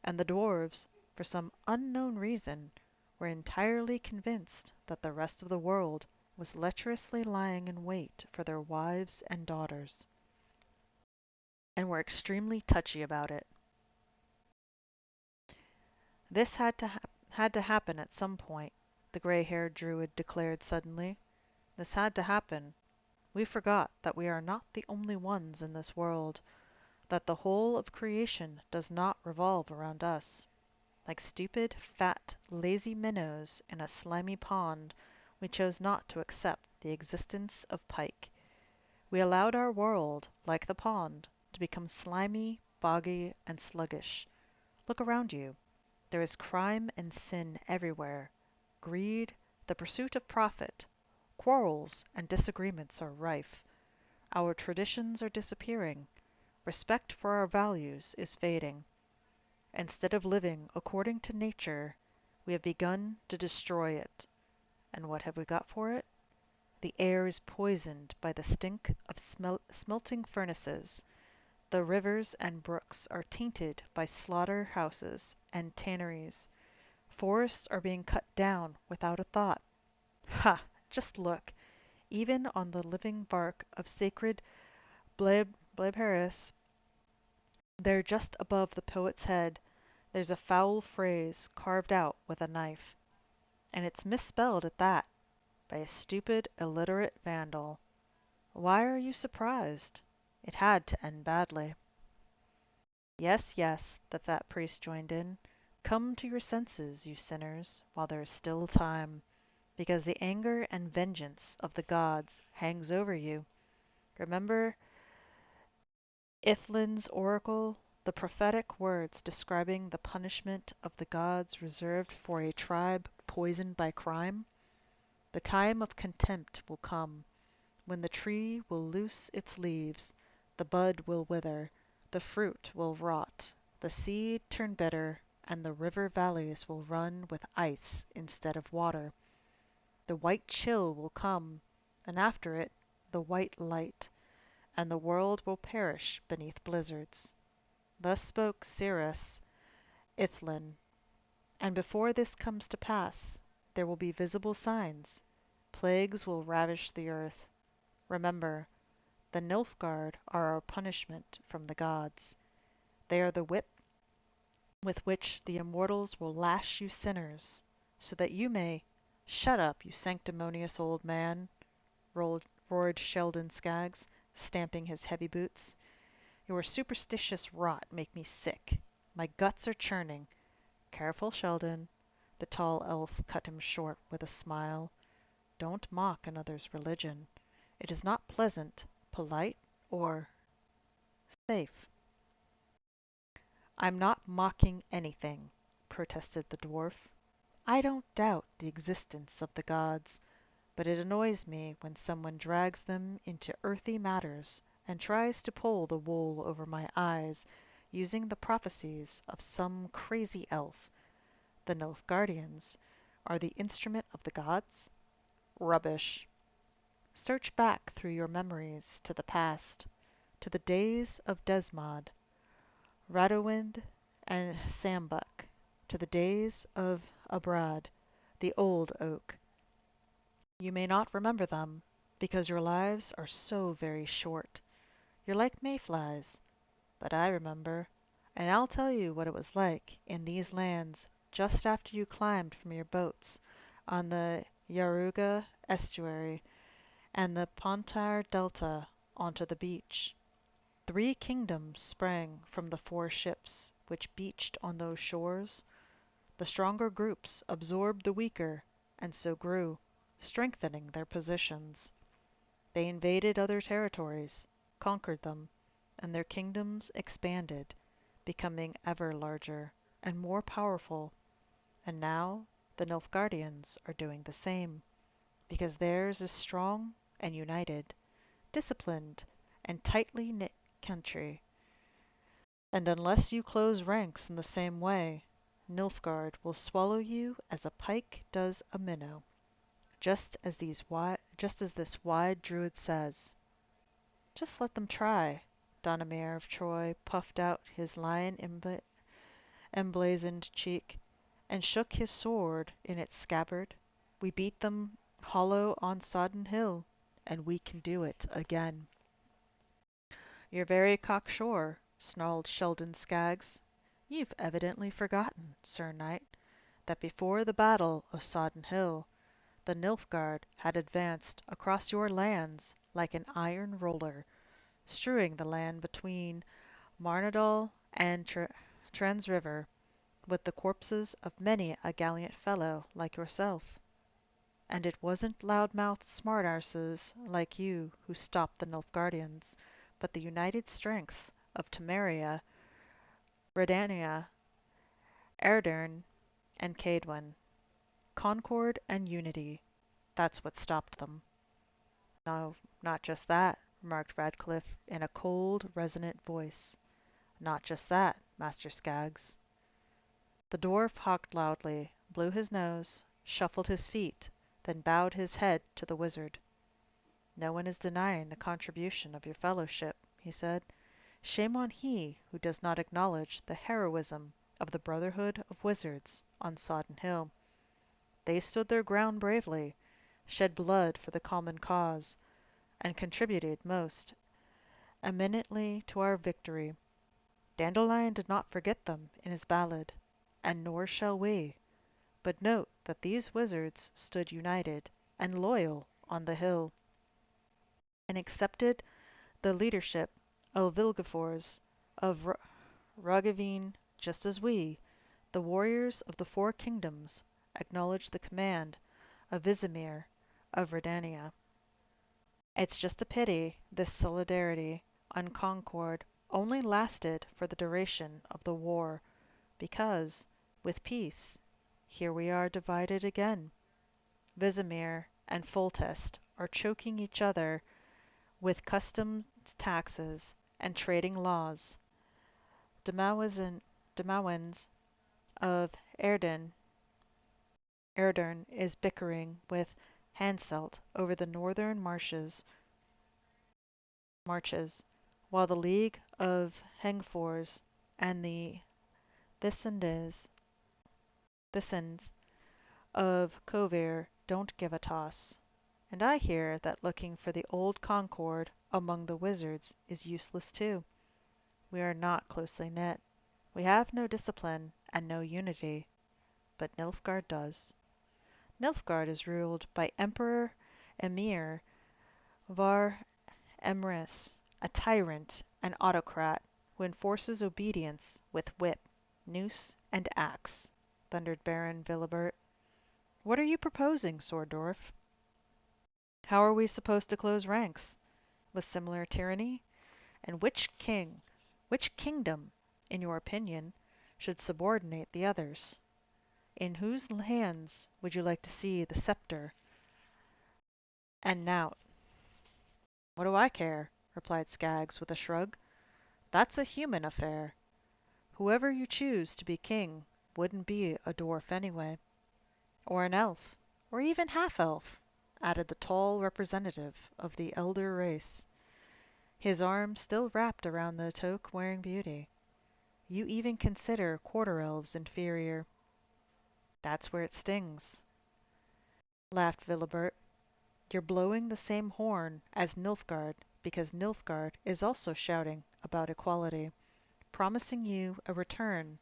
And the dwarves, for some unknown reason, were entirely convinced that the rest of the world was lecherously lying in wait for their wives and daughters, and were extremely touchy about it. This had to happen at some point, the gray-haired druid declared suddenly. This had to happen. We forgot that we are not the only ones in this world, that the whole of creation does not revolve around us. Like stupid, fat, lazy minnows in a slimy pond, we chose not to accept the existence of pike. We allowed our world, like the pond, to become slimy, boggy, and sluggish. Look around you. There is crime and sin everywhere. Greed, the pursuit of profit, quarrels and disagreements are rife. Our traditions are disappearing. Respect for our values is fading. Instead of living according to nature, we have begun to destroy it. And what have we got for it? The air is poisoned by the stink of smelting furnaces. The rivers and brooks are tainted by slaughter-houses and tanneries. Forests are being cut down without a thought. Ha! Just look. Even on the living bark of sacred Blaebharris, there just above the poet's head, there's a foul phrase carved out with a knife. And it's misspelled at that, by a stupid, illiterate vandal. Why are you surprised? It had to end badly. Yes, yes, the fat priest joined in. Come to your senses, you sinners, while there is still time, because the anger and vengeance of the gods hangs over you. Remember Ithlin's oracle, the prophetic words describing the punishment of the gods reserved for a tribe poisoned by crime? The time of contempt will come, when the tree will loose its leaves, the bud will wither, the fruit will rot, the seed turn bitter, and the river valleys will run with ice instead of water. The white chill will come, and after it the white light, and the world will perish beneath blizzards. Thus spoke Cirrus Ithlin. And before this comes to pass, there will be visible signs. Plagues will ravish the earth. Remember, the Nilfgaard are our punishment from the gods. They are the whip with which the immortals will lash you sinners, so that you may— "Shut up, you sanctimonious old man!" roared Sheldon Skaggs, stamping his heavy boots. "Your superstitious rot make me sick. My guts are churning." "Careful, Sheldon," the tall elf cut him short with a smile. "Don't mock another's religion. It is not pleasant, polite, or safe." "I'm not mocking anything," protested the dwarf. "I don't doubt the existence of the gods, but it annoys me when someone drags them into earthy matters and tries to pull the wool over my eyes using the prophecies of some crazy elf. The Nilfgaardians are the instrument of the gods? Rubbish! Search back through your memories to the past, to the days of Desmod, Radowind, and Sambuck, to the days of Abrad, the old oak. You may not remember them, because your lives are so very short. You're like mayflies, but I remember, and I'll tell you what it was like in these lands just after you climbed from your boats on the Yaruga estuary and the Pontar Delta onto the beach. 3 kingdoms sprang from the 4 ships which beached on those shores. The stronger groups absorbed the weaker, and so grew, strengthening their positions. They invaded other territories, conquered them, and their kingdoms expanded, becoming ever larger and more powerful. And now the Nilfgaardians are doing the same, because theirs is strong and united, disciplined and tightly knit country. And unless you close ranks in the same way, Nilfgaard will swallow you as a pike does a minnow, just as this wide druid says. Just let them try. Donimir of Troy puffed out his emblazoned cheek, and shook his sword in its scabbard. We beat them hollow on Sodden Hill, and we can do it again. You're very cocksure, snarled Sheldon Skaggs. You've evidently forgotten, Sir Knight, that before the battle of Sodden Hill, the Nilfgaard had advanced across your lands like an iron roller, strewing the land between Marnadal and Trans River with the corpses of many a gallant fellow like yourself. And it wasn't loud-mouthed smart-arses like you who stopped the Nilfgaardians, but the united strengths of Temeria, Redania, Erdern, and Cadwin. Concord and unity, that's what stopped them. No, not just that, remarked Radcliffe in a cold, resonant voice. Not just that, Master Skaggs. The dwarf hawked loudly, blew his nose, shuffled his feet, then bowed his head to the wizard. No one is denying the contribution of your fellowship, he said. Shame on he who does not acknowledge the heroism of the Brotherhood of Wizards on Sodden Hill. They stood their ground bravely, shed blood for the common cause, and contributed most eminently to our victory. Dandelion did not forget them in his ballad, and nor shall we. But note that these wizards stood united and loyal on the hill, and accepted the leadership of Vilgefortz of Roggeveen just as we, the warriors of the 4 kingdoms, acknowledge the command of Vizimir of Redania. It's just a pity this solidarity on Concord only lasted for the duration of the war, because, with peace, here we are divided again. Vizimir and Foltest are choking each other with customs taxes and trading laws. Demowens of Erdern is bickering with Hanselt over the northern marches, while the League of Hengfors and the Thisons of Kovir don't give a toss. And I hear that looking for the old Concord among the wizards is useless too. We are not closely knit. We have no discipline and no unity, but Nilfgaard does. Nilfgaard is ruled by Emperor Emir Var Emrys, a tyrant and autocrat who enforces obedience with whip, noose, and axe, thundered Baron Vilibert. What are you proposing, Sword-dwarf? How are we supposed to close ranks? With similar tyranny? And which kingdom, in your opinion, should subordinate the others? In whose hands would you like to see the scepter and knout? What do I care? Replied Skaggs with a shrug. That's a human affair. Whoever you choose to be king wouldn't be a dwarf anyway. Or an elf, or even half-elf, added the tall representative of the elder race, his arm still wrapped around the toque-wearing beauty. You even consider quarter-elves inferior. That's where it stings, laughed Vilibert. You're blowing the same horn as Nilfgaard because Nilfgaard is also shouting about equality, promising you a return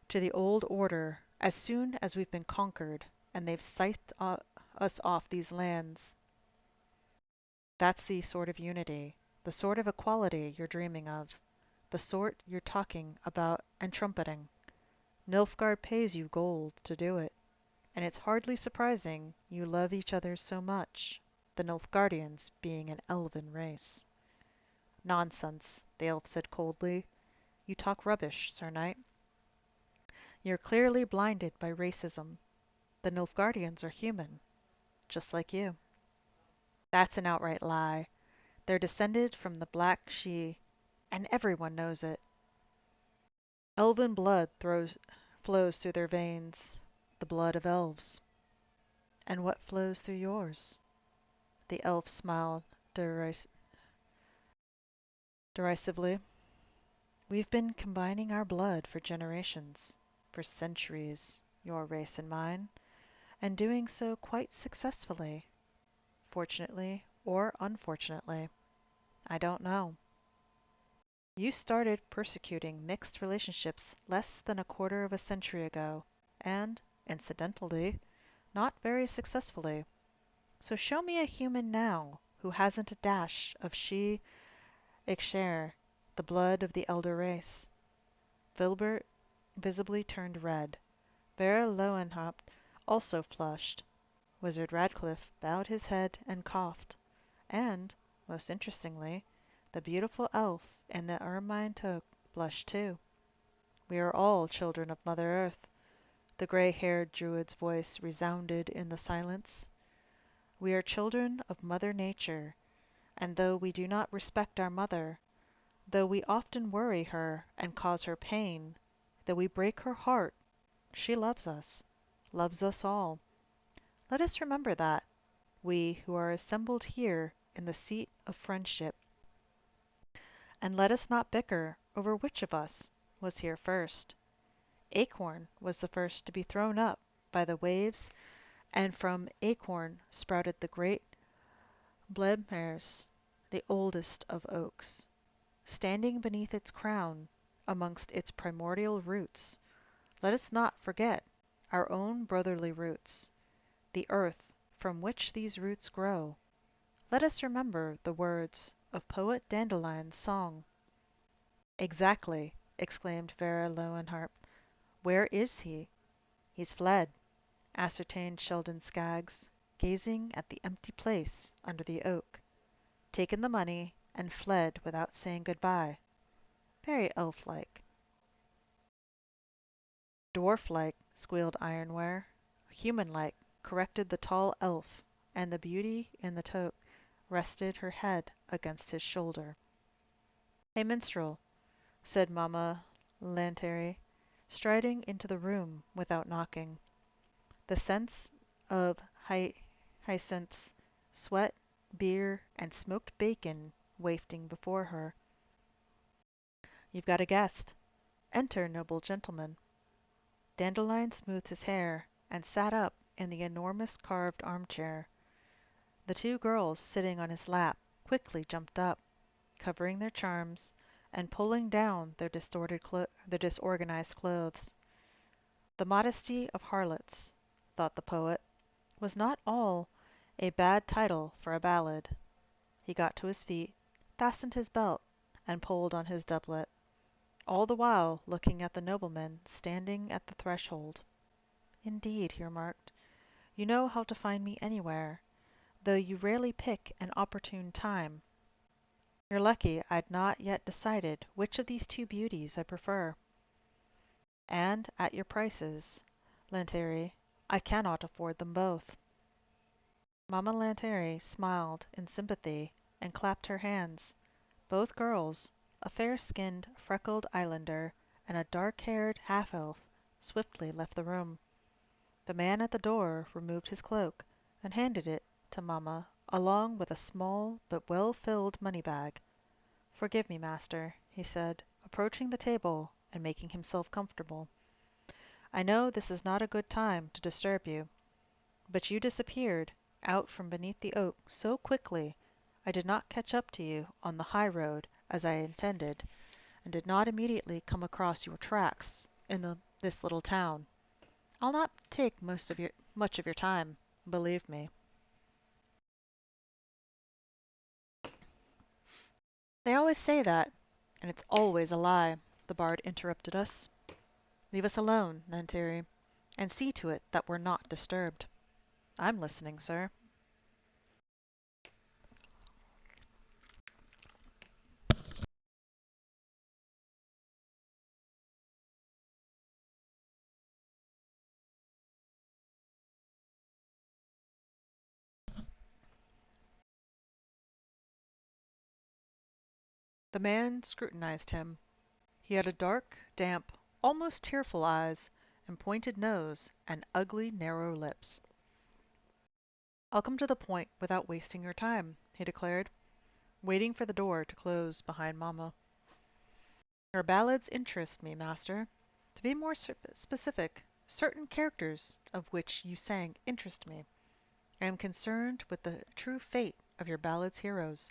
To the old order as soon as we've been conquered and they've scythed us off these lands. That's the sort of unity, the sort of equality you're dreaming of, the sort you're talking about and trumpeting. Nilfgaard pays you gold to do it, and it's hardly surprising you love each other so much, the Nilfgaardians being an elven race. Nonsense, the elf said coldly. You talk rubbish, Sir Knight. You're clearly blinded by racism. The Nilfgaardians are human, just like you. That's an outright lie. They're descended from the Black She, and everyone knows it. Elven blood flows through their veins, the blood of elves. And what flows through yours? The elf smiled derisively. We've been combining our blood for generations, for centuries, your race and mine, and doing so quite successfully. Fortunately or unfortunately, I don't know. You started persecuting mixed relationships less than a quarter of a century ago, and, incidentally, not very successfully. So show me a human now who hasn't a dash of she Ixcher, the blood of the elder race. Vilbert visibly turned red. Vera Lowenhaupt also flushed. Wizard Radcliffe bowed his head and coughed. And, most interestingly, the beautiful elf in the ermine toque blushed too. We are all children of Mother Earth. The gray-haired druid's voice resounded in the silence. We are children of Mother Nature, and though we do not respect our mother, though we often worry her and cause her pain, though we break her heart, she loves us all. Let us remember that, we who are assembled here in the seat of friendship. And let us not bicker over which of us was here first. Acorn was the first to be thrown up by the waves, and from Acorn sprouted the great Blebmaers, the oldest of oaks. Standing beneath its crown, amongst its primordial roots, let us not forget our own brotherly roots, the earth from which these roots grow. Let us remember the words of Poet Dandelion's song. Exactly, exclaimed Vera Lowenhart. Where is he? He's fled, ascertained Sheldon Skaggs, gazing at the empty place under the oak. Taken the money and fled without saying good-bye. Very elf-like. Dwarf-like, squealed Ironware. Human-like, corrected the tall elf, and the beauty in the toque rested her head against his shoulder. "Hey, minstrel," said Mamma Lanteri, striding into the room without knocking. The scents of hyacinths, sweat, beer, and smoked bacon wafting before her. "You've got a guest. Enter, noble gentleman." Dandelion smoothed his hair and sat up in the enormous carved armchair. The two girls sitting on his lap quickly jumped up, covering their charms and pulling down their disorganized clothes. The modesty of harlots, thought the poet, was not all a bad title for a ballad. He got to his feet, fastened his belt, and pulled on his doublet, all the while looking at the nobleman standing at the threshold. "Indeed," he remarked, "you know how to find me anywhere, though you rarely pick an opportune time. You're lucky I'd not yet decided which of these two beauties I prefer. And at your prices, Lanteri, I cannot afford them both." Mamma Lanteri smiled in sympathy and clapped her hands. Both girls, a fair-skinned, freckled islander and a dark-haired half-elf, swiftly left the room. The man at the door removed his cloak and handed it to Mamma along with a small but well-filled money-bag. "Forgive me, master," he said, approaching the table and making himself comfortable. "I know this is not a good time to disturb you, but you disappeared out from beneath the oak so quickly I did not catch up to you on the high road as I intended, and did not immediately come across your tracks in the this little town. I'll not take much of your time, believe me. They always say that, and it's always a lie, the bard interrupted us. Leave us alone, Nanteri, and see to it that we're not disturbed. I'm listening, sir. The man scrutinized him. He had a dark, damp, almost tearful eyes, and pointed nose, and ugly, narrow lips. I'll come to the point without wasting your time, he declared, waiting for the door to close behind Mamma. Your ballads interest me, master. To be more specific, certain characters of which you sang interest me. I am concerned with the true fate of your ballad's heroes.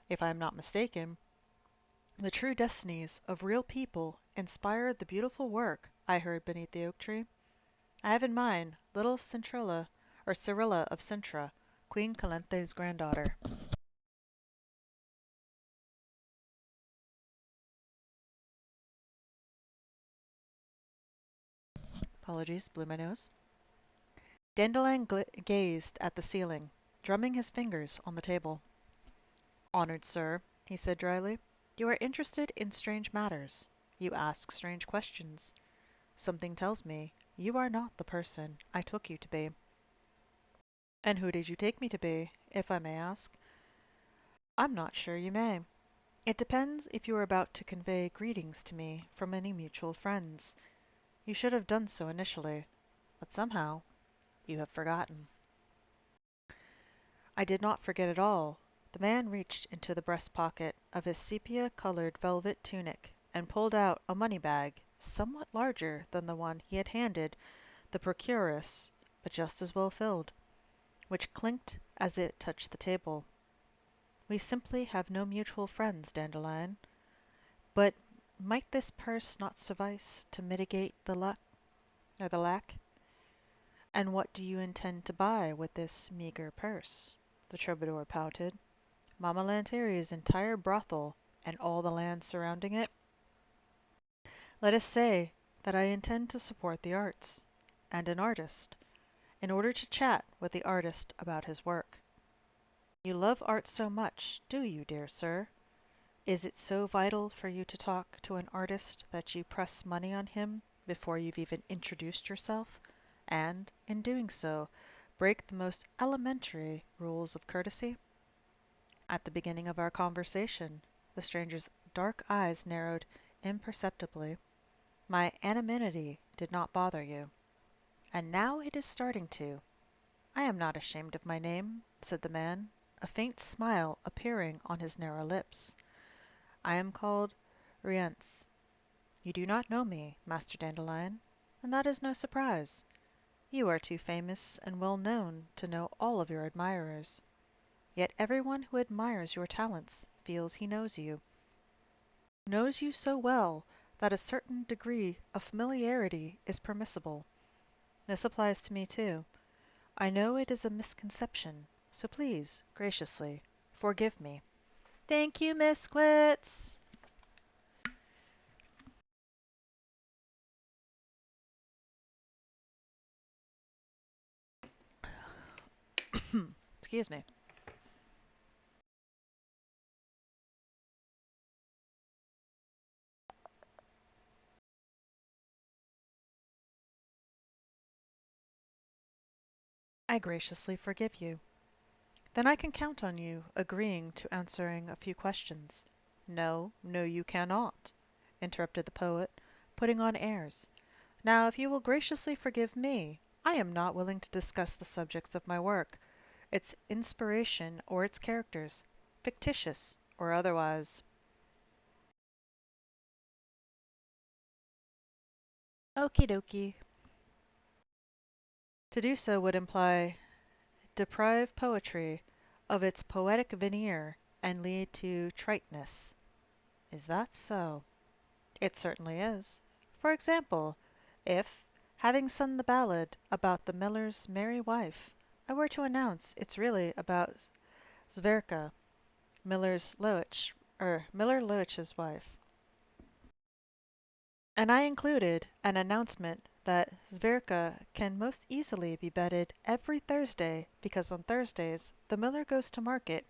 If I am not mistaken, the true destinies of real people inspired the beautiful work I heard beneath the oak tree. I have in mind little Cinderella, or Cyrilla of Cintra, Queen Calente's granddaughter. Apologies, blew my nose. Dandelion gazed at the ceiling, drumming his fingers on the table. Honored sir, he said dryly, you are interested in strange matters. You ask strange questions. Something tells me you are not the person I took you to be. And who did you take me to be, if I may ask? I'm not sure you may. It depends if you are about to convey greetings to me from any mutual friends. You should have done so initially, but somehow you have forgotten. I did not forget at all. The man reached into the breast pocket of his sepia-colored velvet tunic and pulled out a money bag somewhat larger than the one he had handed the procuress, but just as well filled, which clinked as it touched the table. We simply have no mutual friends, Dandelion. But might this purse not suffice to mitigate the lack? And what do you intend to buy with this meager purse? The troubadour pouted. Mamma Lanteri's entire brothel and all the land surrounding it? Let us say that I intend to support the arts, and an artist, in order to chat with the artist about his work. You love art so much, do you, dear sir? Is it so vital for you to talk to an artist that you press money on him before you've even introduced yourself, and, in doing so, break the most elementary rules of courtesy? At the beginning of our conversation, the stranger's dark eyes narrowed imperceptibly. My anonymity did not bother you. And now it is starting to. I am not ashamed of my name, said the man, a faint smile appearing on his narrow lips. I am called Rience. You do not know me, Master Dandelion, and that is no surprise. You are too famous and well known to know all of your admirers. Yet everyone who admires your talents feels he knows you so well that a certain degree of familiarity is permissible. This applies to me too. I know it is a misconception, so please, graciously, forgive me. Thank you, Miss Quits. Excuse me. I graciously forgive you. Then I can count on you agreeing to answering a few questions. No, no, you cannot, interrupted the poet, putting on airs. Now, if you will graciously forgive me, I am not willing to discuss the subjects of my work, its inspiration or its characters, fictitious or otherwise. Okie dokie. To do so would imply deprive poetry of its poetic veneer and lead to triteness. Is that so? It certainly is. For example, If, having sung the ballad about the miller's merry wife, I were to announce it's really about Zverka, Miller Loich's wife, and I included an announcement that Zverka can most easily be betted every Thursday because on Thursdays the miller goes to market,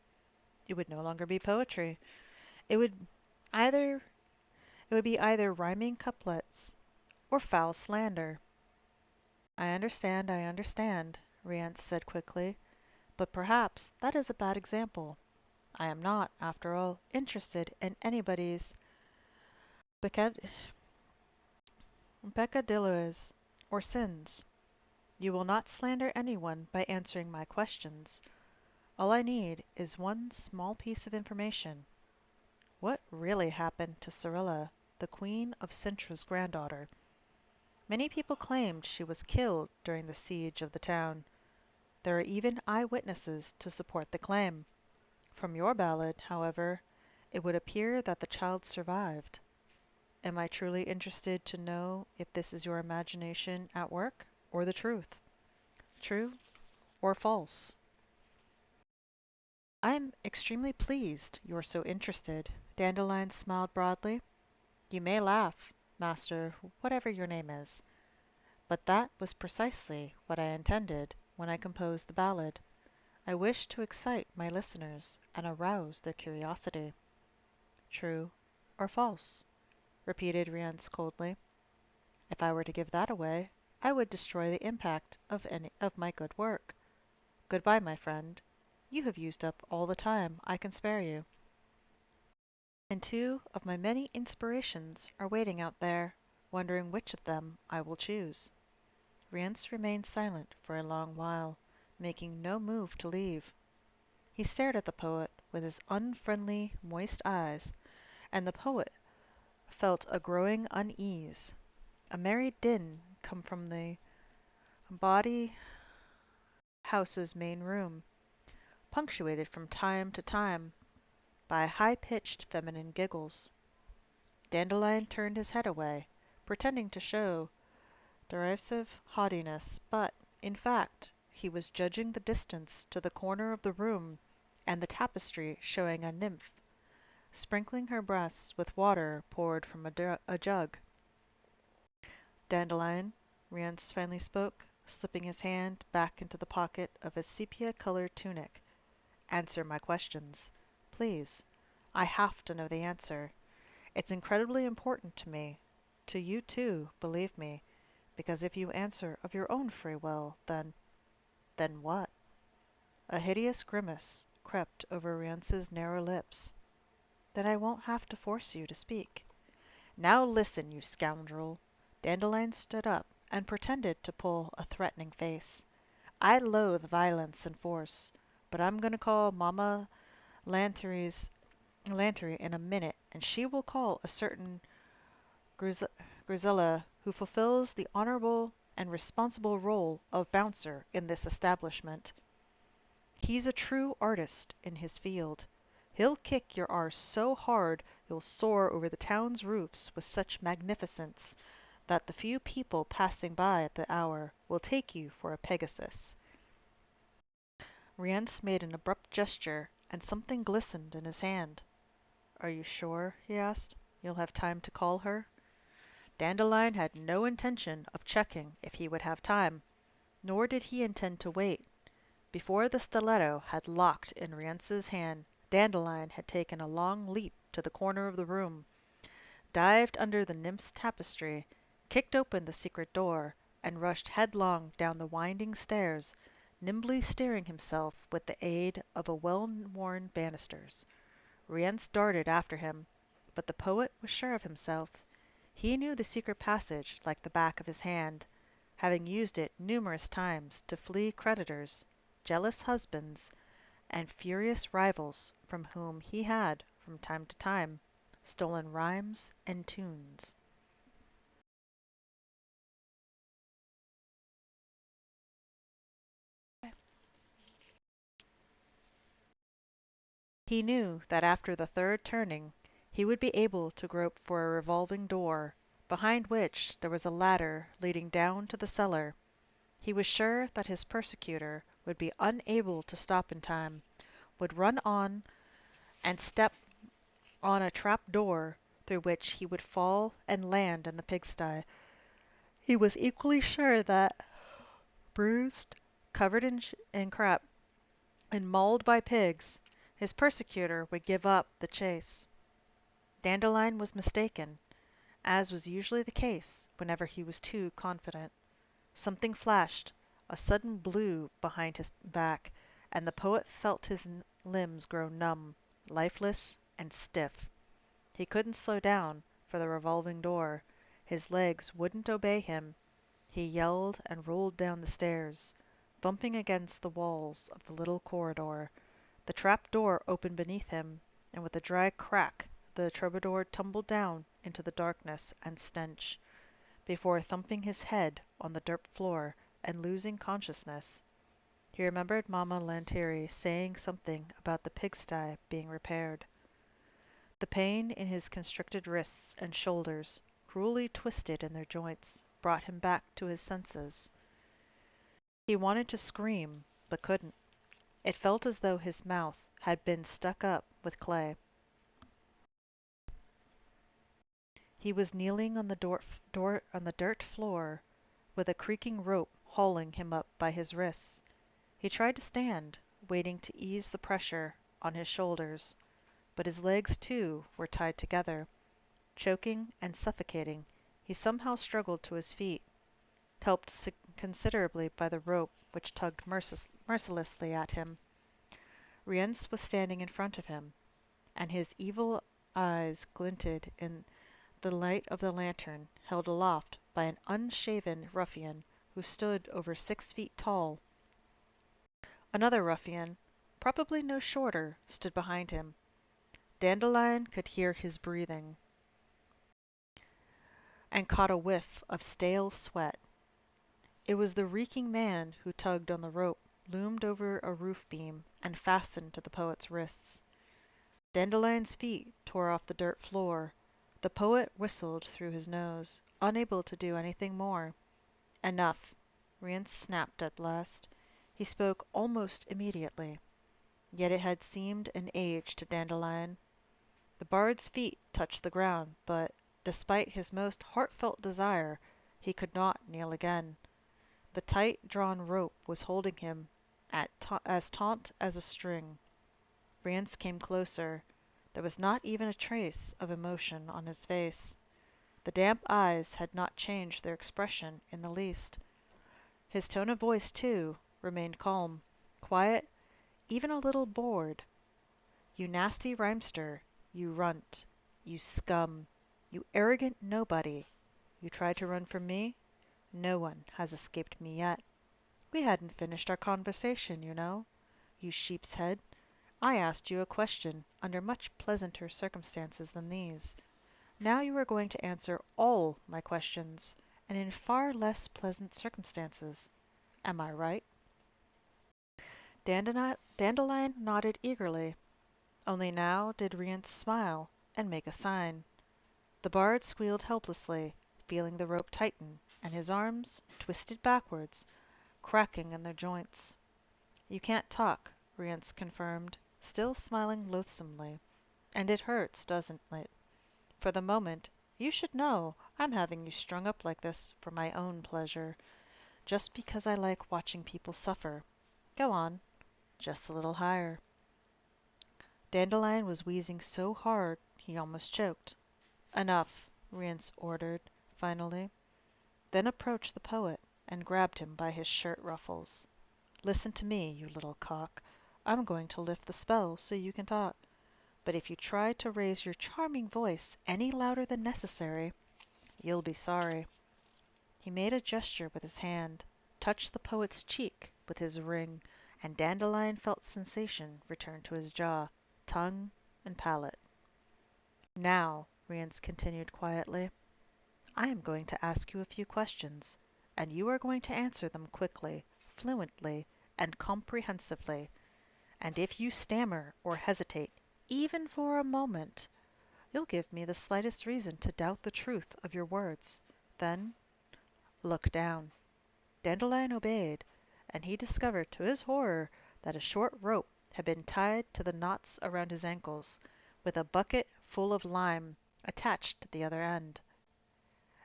it would no longer be poetry. It would either it would be either rhyming couplets or foul slander. I understand, Rience said quickly, but perhaps that is a bad example. I am not, after all, interested in anybody's peccad- peccadilloes or sins. You will not slander anyone by answering my questions. All I need is one small piece of information. What really happened to Cyrilla, the Queen of Cintra's granddaughter? Many people claimed she was killed during the siege of the town. There are even eyewitnesses to support the claim. From your ballad, however, it would appear that the child survived. Am I truly interested to know if this is your imagination at work or the truth? True or false? I'm extremely pleased you're so interested. Dandelion smiled broadly. You may laugh, master, whatever your name is, but that was precisely what I intended when I composed the ballad. I wished to excite my listeners and arouse their curiosity. True or false? Repeated Rience coldly. If I were to give that away, I would destroy the impact of any of my good work. Goodbye, my friend. You have used up all the time I can spare you. And two of my many inspirations are waiting out there, wondering which of them I will choose. Rience remained silent for a long while, making no move to leave. He stared at the poet with his unfriendly, moist eyes, and the poet felt a growing unease. A merry din come from the bawdy house's main room, punctuated from time to time by high-pitched feminine giggles. Dandelion turned his head away, pretending to show derisive haughtiness, but, in fact, he was judging the distance to the corner of the room and the tapestry showing a nymph, sprinkling her breasts with water poured from a jug. Dandelion, Rience finally spoke, slipping his hand back into the pocket of his sepia-colored tunic. Answer my questions. Please. I have to know the answer. It's incredibly important to me. To you too, believe me. Because if you answer of your own free will, then what? A hideous grimace crept over Rience's narrow lips. Then I won't have to force you to speak. Now listen, you scoundrel. Dandelion stood up and pretended to pull a threatening face. I loathe violence and force, but I'm going to call Mamma Lantery's Lantry in a minute, and she will call a certain Grisella who fulfills the honorable and responsible role of bouncer in this establishment. He's a true artist in his field. He'll kick your arse so hard you'll soar over the town's roofs with such magnificence that the few people passing by at the hour will take you for a Pegasus. Rience made an abrupt gesture, and something glistened in his hand. Are you sure, he asked, you'll have time to call her? Dandelion had no intention of checking if he would have time, nor did he intend to wait. Before the stiletto had locked in Rience's hand, Dandelion had taken a long leap to the corner of the room, dived under the nymph's tapestry, kicked open the secret door, and rushed headlong down the winding stairs, nimbly steering himself with the aid of a well-worn banisters. Rience darted after him, but the poet was sure of himself. He knew the secret passage like the back of his hand, having used it numerous times to flee creditors, jealous husbands, and furious rivals from whom he had, from time to time, stolen rhymes and tunes. He knew that after the third turning he would be able to grope for a revolving door, behind which there was a ladder leading down to the cellar. He was sure that his persecutor would be unable to stop in time, would run on and step on a trap door through which he would fall and land in the pigsty. He was equally sure that, bruised, covered in crap, and mauled by pigs, his persecutor would give up the chase. Dandelion was mistaken, as was usually the case whenever he was too confident. Something flashed, a sudden blue behind his back, and the poet felt his limbs grow numb, lifeless, and stiff. He couldn't slow down for the revolving door. His legs wouldn't obey him. He yelled and rolled down the stairs, bumping against the walls of the little corridor. The trap door opened beneath him, and with a dry crack the troubadour tumbled down into the darkness and stench, before thumping his head on the dirt floor and losing consciousness. He remembered Mamma Lanteri saying something about the pigsty being repaired. The pain in his constricted wrists and shoulders, cruelly twisted in their joints, brought him back to his senses. He wanted to scream, but couldn't. It felt as though his mouth had been stuck up with clay. He was kneeling on the dirt floor, with a creaking rope hauling him up by his wrists. He tried to stand, waiting to ease the pressure on his shoulders, but his legs, too, were tied together. Choking and suffocating, he somehow struggled to his feet, helped considerably by the rope which tugged mercilessly at him. Rience was standing in front of him, and his evil eyes glinted in the light of the lantern held aloft by an unshaven ruffian who stood over 6 feet tall. Another ruffian, probably no shorter, stood behind him. Dandelion could hear his breathing, and caught a whiff of stale sweat. It was the reeking man who tugged on the rope loomed over a roof beam and fastened to the poet's wrists. Dandelion's feet tore off the dirt floor. The poet whistled through his nose, unable to do anything more. Enough, Rience snapped at last. He spoke almost immediately. Yet it had seemed an age to Dandelion. The bard's feet touched the ground, but, despite his most heartfelt desire, he could not kneel again. The tight-drawn rope was holding him as taut as a string. Rience came closer. There was not even a trace of emotion on his face. The damp eyes had not changed their expression in the least. His tone of voice, too, remained calm, quiet, even a little bored. "You nasty rhymester, you runt, you scum, you arrogant nobody. You try to run from me? No one has escaped me yet. We hadn't finished our conversation, you know. You sheep's head, I asked you a question under much pleasanter circumstances than these. Now you are going to answer all my questions, and in far less pleasant circumstances. Am I right?" Dandelion nodded eagerly. Only now did Rience smile and make a sign. The bard squealed helplessly, feeling the rope tighten, and his arms, twisted backwards, cracking in their joints. "You can't talk," Rience confirmed, still smiling loathsomely. "And it hurts, doesn't it? For the moment, you should know I'm having you strung up like this for my own pleasure, just because I like watching people suffer. Go on, just a little higher." Dandelion was wheezing so hard he almost choked. "Enough," Rience ordered, finally, then approached the poet and grabbed him by his shirt ruffles. "Listen to me, you little cock. I'm going to lift the spell so you can talk. But if you try to raise your charming voice any louder than necessary, you'll be sorry." He made a gesture with his hand, touched the poet's cheek with his ring, and Dandelion felt sensation return to his jaw, tongue, and palate. "Now," Rience continued quietly, "I am going to ask you a few questions, and you are going to answer them quickly, fluently, and comprehensively. And if you stammer or hesitate, even for a moment, You'll give me the slightest reason to doubt the truth of your words. Then look down." Dandelion obeyed, and he discovered to his horror that a short rope had been tied to the knots around his ankles, with a bucket full of lime attached to the other end.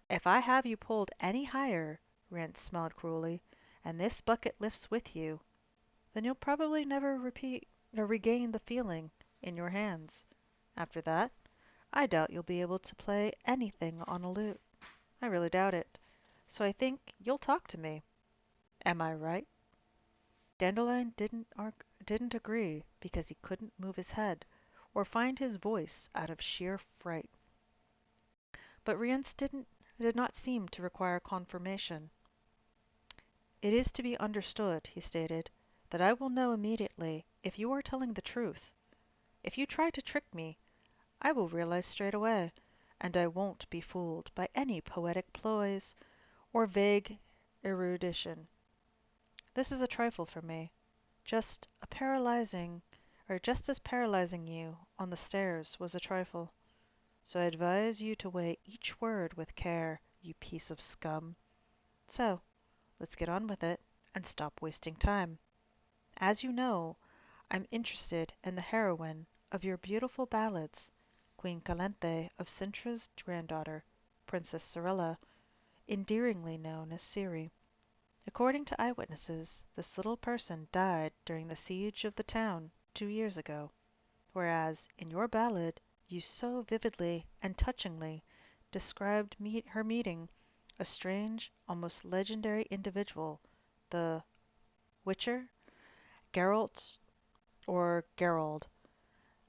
"If I have you pulled any higher," Rience smiled cruelly, "and this bucket lifts with you, then you'll probably never repeat or regain the feeling in your hands. After that, I doubt you'll be able to play anything on a lute. I really doubt it. So I think you'll talk to me. Am I right?" Dandelion didn't agree because he couldn't move his head or find his voice out of sheer fright. But Rience did not seem to require confirmation. "It is to be understood," he stated, "that I will know immediately if you are telling the truth. If you try to trick me, I will realize straight away, and I won't be fooled by any poetic ploys or vague erudition. This is a trifle for me, just a paralyzing, or just as paralyzing you on the stairs was a trifle. So I advise you to weigh each word with care, you piece of scum. So, let's get on with it and stop wasting time. As you know, I'm interested in the heroine of your beautiful ballads, Queen Calanthe of Cintra's granddaughter, Princess Sorella, endearingly known as Ciri. According to eyewitnesses, this little person died during the siege of the town 2 years ago, whereas in your ballad you so vividly and touchingly described her meeting a strange, almost legendary individual, the Witcher, Geralt or Gerald.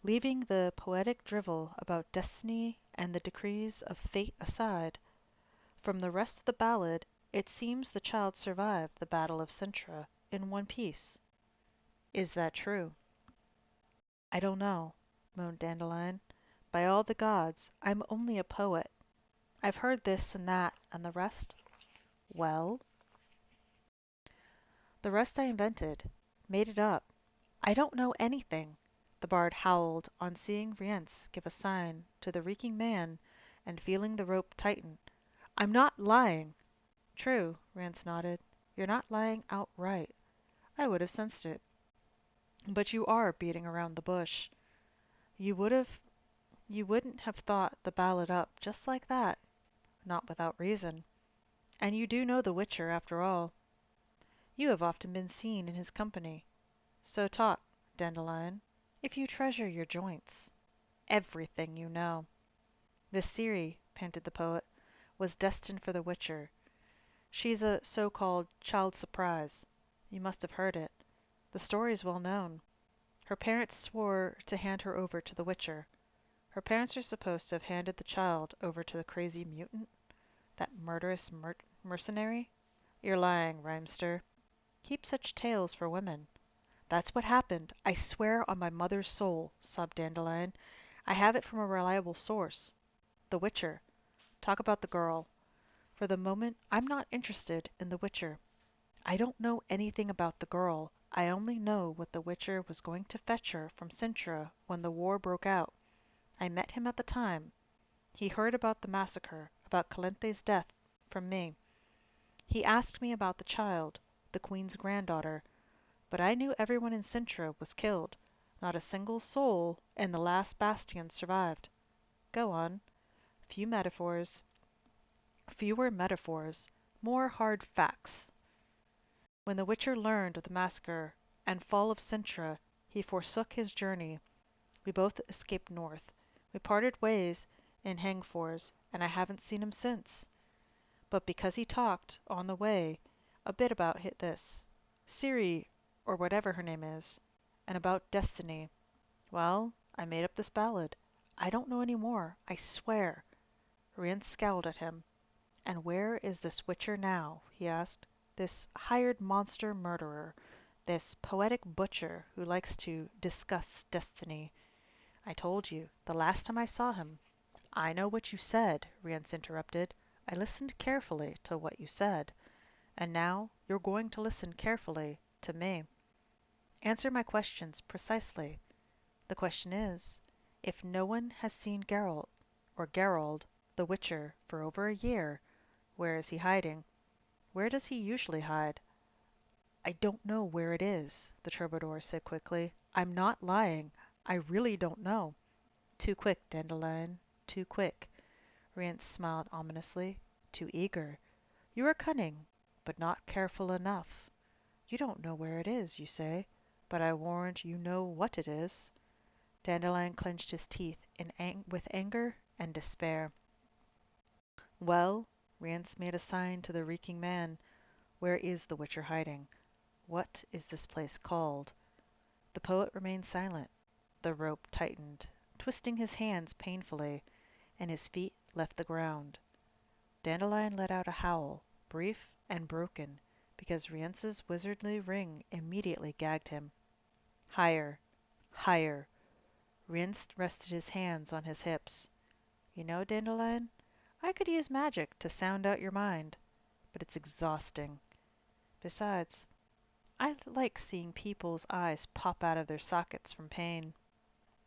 Leaving the poetic drivel about destiny and the decrees of fate aside, from the rest of the ballad it seems the child survived the Battle of Cintra in one piece. Is that true?" "I don't know," moaned Dandelion. "By all the gods, I'm only a poet. I've heard this and that and the rest." "Well?" "The rest I invented. Made it up. I don't know anything," the bard howled on seeing Rience give a sign to the reeking man and feeling the rope tighten. "I'm not lying." "True," Rience nodded. "You're not lying outright. I would have sensed it. But you are beating around the bush. You would have you wouldn't have thought the ballad up just like that, not without reason. And you do know the Witcher, after all. You have often been seen in his company. So talk, Dandelion, if you treasure your joints. Everything you know." "This Ciri," panted the poet, "was destined for the Witcher. She's a so-called child surprise. You must have heard it. The story's well known. Her parents swore to hand her over to the Witcher. Her parents are supposed to have handed the child over to the crazy mutant, that murderous mercenary." "You're lying, rhymester. Keep such tales for women." "That's what happened. I swear on my mother's soul," sobbed Dandelion. "I have it from a reliable source. The Witcher. Talk about the girl. For the moment I'm not interested in the Witcher. I don't know anything about the girl. I only know what the Witcher was going to fetch her from Cintra when the war broke out. I met him at the time. He heard about the massacre, about Calente's death, from me. He asked me about the child, the Queen's granddaughter, but I knew everyone in Cintra was killed. Not a single soul in the last bastion survived. Go on. Few metaphors. Fewer metaphors. More hard facts. When the Witcher learned of the massacre and fall of Cintra, he forsook his journey. We both escaped north. We parted ways in Hangfors, and I haven't seen him since. But because he talked, on the way, a bit about this Ciri, or whatever her name is, and about destiny, well, I made up this ballad. I don't know any more, I swear." Rience scowled at him. "And where is this Witcher now?" he asked. "This hired monster murderer, this poetic butcher who likes to discuss destiny. I told you, the last time I saw him—" "I know what you said," Rience interrupted. "I listened carefully to what you said. And now you're going to listen carefully to me. Answer my questions precisely. The question is, If no one has seen Geralt, or Gerald, the Witcher, for over a year, where is he hiding? Where does he usually hide? I don't know where it is, the troubadour said quickly. I'm not lying. I really don't know. Too quick, Dandelion. Too quick. Rience smiled ominously. Too eager. You are cunning, but not careful enough. You don't know where it is, you say, but I warrant you know what it is. Dandelion clenched his teeth with anger and despair. Well, Rience made a sign to the reeking man. Where is the Witcher hiding? What is this place called? The poet remained silent. The rope tightened, twisting his hands painfully, and his feet left the ground. Dandelion let out a howl, brief and broken, because Rience's wizardly ring immediately gagged him. Higher, higher. Rience rested his hands on his hips. You know, Dandelion, I could use magic to sound out your mind, but it's exhausting. Besides, I like seeing people's eyes pop out of their sockets from pain.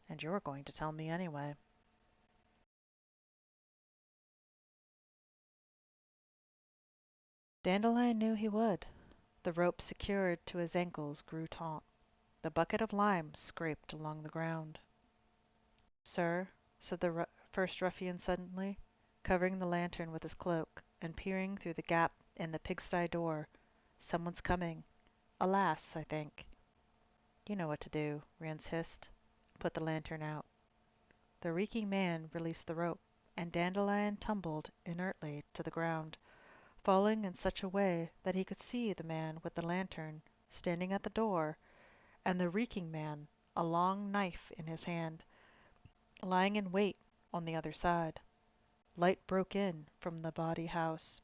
And you're going to tell me anyway. Dandelion knew he would. The rope secured to his ankles grew taut. The bucket of lime scraped along the ground. Sir, said the first ruffian suddenly, covering the lantern with his cloak and peering through the gap in the pigsty door, someone's coming. A lass, I think. You know what to do, Rience hissed. Put the lantern out. The reeking man released the rope, and Dandelion tumbled inertly to the ground, falling in such a way that he could see the man with the lantern standing at the door, and the reeking man, a long knife in his hand, lying in wait on the other side. Light broke in from the bawdy house,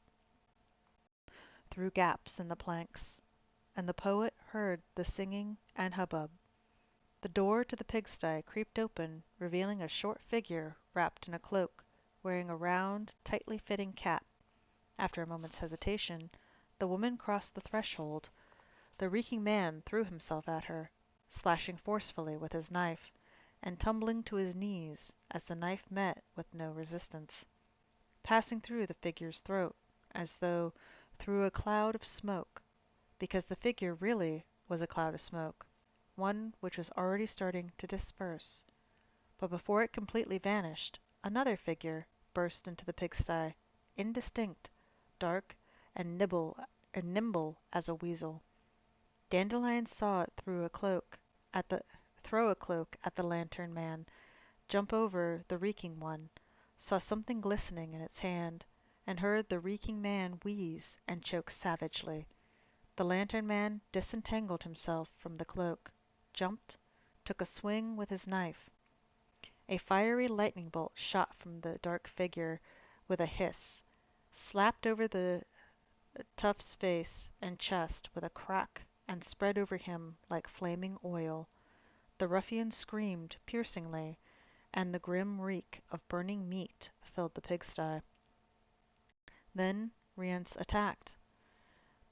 through gaps in the planks, and the poet heard the singing and hubbub. The door to the pigsty creaked open, revealing a short figure wrapped in a cloak, wearing a round, tightly fitting cap. After a moment's hesitation, the woman crossed the threshold. The reeking man threw himself at her, slashing forcefully with his knife, and tumbling to his knees as the knife met with no resistance, passing through the figure's throat, as though through a cloud of smoke, because the figure really was a cloud of smoke, one which was already starting to disperse. But before it completely vanished, another figure burst into the pigsty, indistinct, dark, and nimble as a weasel. Dandelion saw it throw a cloak at the lantern man, jump over the reeking one, saw something glistening in its hand, and heard the reeking man wheeze and choke savagely. The lantern man disentangled himself from the cloak, jumped, took a swing with his knife. A fiery lightning bolt shot from the dark figure with a hiss, slapped over the tough's face and chest with a crack, and spread over him like flaming oil. The ruffian screamed piercingly, and the grim reek of burning meat filled the pigsty. Then Rience attacked.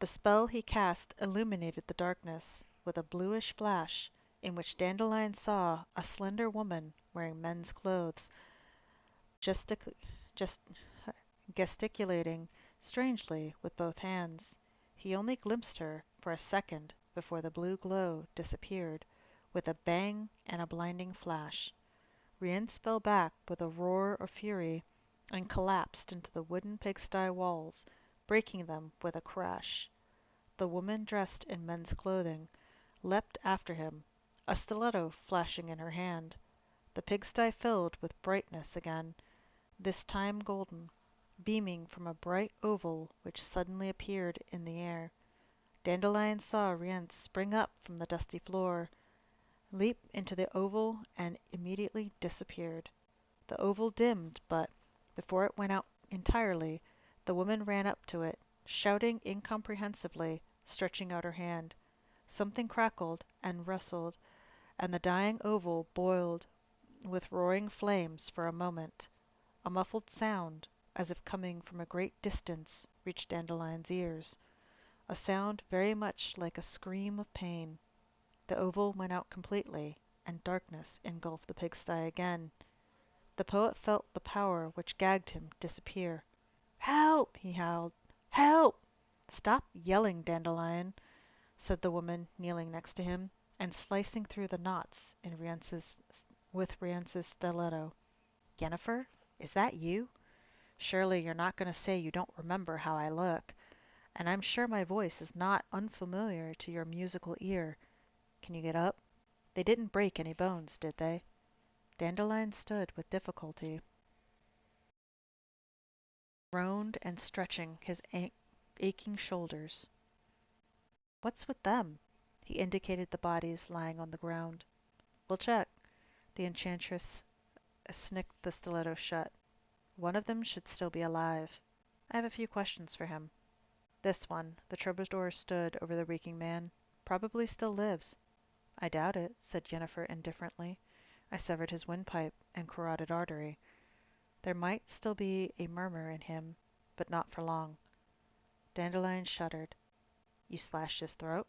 The spell he cast illuminated the darkness with a bluish flash, in which Dandelion saw a slender woman wearing men's clothes, gestic- gest- gesticulating strangely with both hands. He only glimpsed her for a second before the blue glow disappeared, with a bang and a blinding flash. Rience fell back with a roar of fury, and collapsed into the wooden pigsty walls, breaking them with a crash. The woman dressed in men's clothing leapt after him, a stiletto flashing in her hand. The pigsty filled with brightness again, this time golden, beaming from a bright oval which suddenly appeared in the air. Dandelion saw Rience spring up from the dusty floor, leap into the oval, and immediately disappeared. The oval dimmed, but, before it went out entirely, the woman ran up to it, shouting incomprehensibly, stretching out her hand. Something crackled and rustled, and the dying oval boiled with roaring flames for a moment. A muffled sound, as if coming from a great distance, reached Dandelion's ears, a sound very much like a scream of pain. The oval went out completely, and darkness engulfed the pigsty again. The poet felt the power which gagged him disappear. "Help!" he howled. "Help!" "Stop yelling, Dandelion," said the woman kneeling next to him, and slicing through the knots with Rience's stiletto. "Yennefer, is that you? Surely you're not going to say you don't remember how I look, and I'm sure my voice is not unfamiliar to your musical ear. Can you get up? They didn't break any bones, did they?" Dandelion stood with difficulty, groaned and stretching his aching shoulders. "What's with them?" He indicated the bodies lying on the ground. "We'll check." The enchantress snicked the stiletto shut. "One of them should still be alive. I have a few questions for him." "This one," the troubadour stood over the reeking man, "probably still lives." "I doubt it," said Yennefer indifferently. "I severed his windpipe and carotid artery. There might still be a murmur in him, but not for long." Dandelion shuddered. "You slashed his throat?"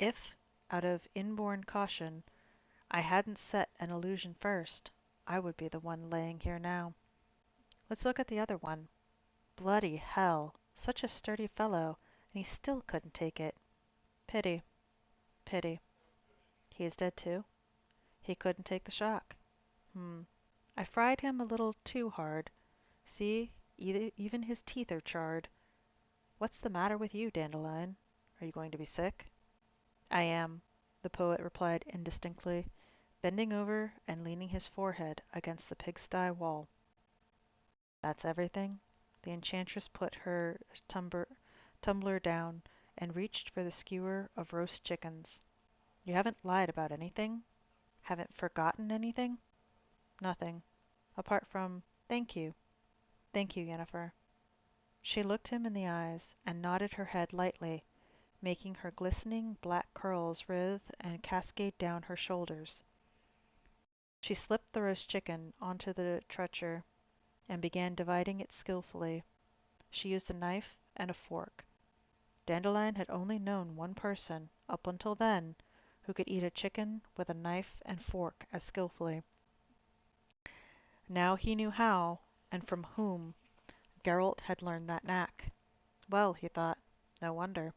"If, out of inborn caution, I hadn't set an illusion first, I would be the one laying here now. Let's look at the other one. Bloody hell! Such a sturdy fellow, and he still couldn't take it. Pity, pity. He is dead too? He couldn't take the shock. I fried him a little too hard. See, even his teeth are charred. What's the matter with you, Dandelion? Are you going to be sick?" "I am," the poet replied indistinctly, bending over and leaning his forehead against the pigsty wall. "That's everything?" The enchantress put her tumbler down and reached for the skewer of roast chickens. "You haven't lied about anything? Haven't forgotten anything?" "Nothing. Apart from thank you. Thank you, Yennefer." She looked him in the eyes and nodded her head lightly, making her glistening black curls writhe and cascade down her shoulders. She slipped the roast chicken onto the trencher and began dividing it skillfully. She used a knife and a fork. Dandelion had only known one person, up until then, who could eat a chicken with a knife and fork as skillfully. Now he knew how, and from whom, Geralt had learned that knack. Well, he thought, no wonder.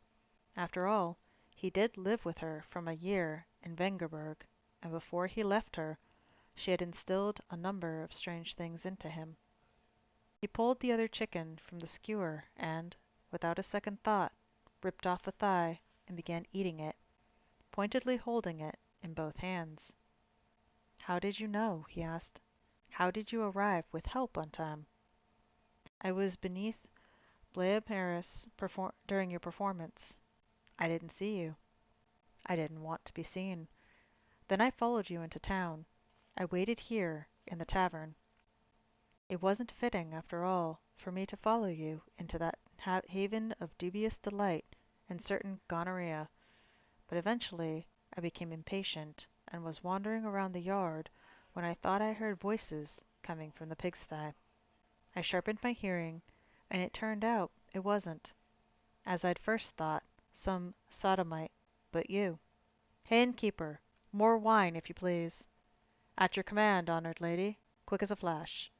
After all, he did live with her from a year in Vengerberg, and before he left her, she had instilled a number of strange things into him. He pulled the other chicken from the skewer and, without a second thought, ripped off a thigh and began eating it, pointedly holding it in both hands. "How did you know?" he asked. "How did you arrive with help on time?" "I was beneath Blaeparis during your performance. I didn't see you. I didn't want to be seen. Then I followed you into town. I waited here, in the tavern. It wasn't fitting, after all, for me to follow you into that haven of dubious delight and certain gonorrhea, but eventually I became impatient and was wandering around the yard when I thought I heard voices coming from the pigsty. I sharpened my hearing, and it turned out it wasn't, as I'd first thought, some sodomite, but you. Hey, innkeeper! More wine, if you please." "At your command, honored lady. Quick as a flash."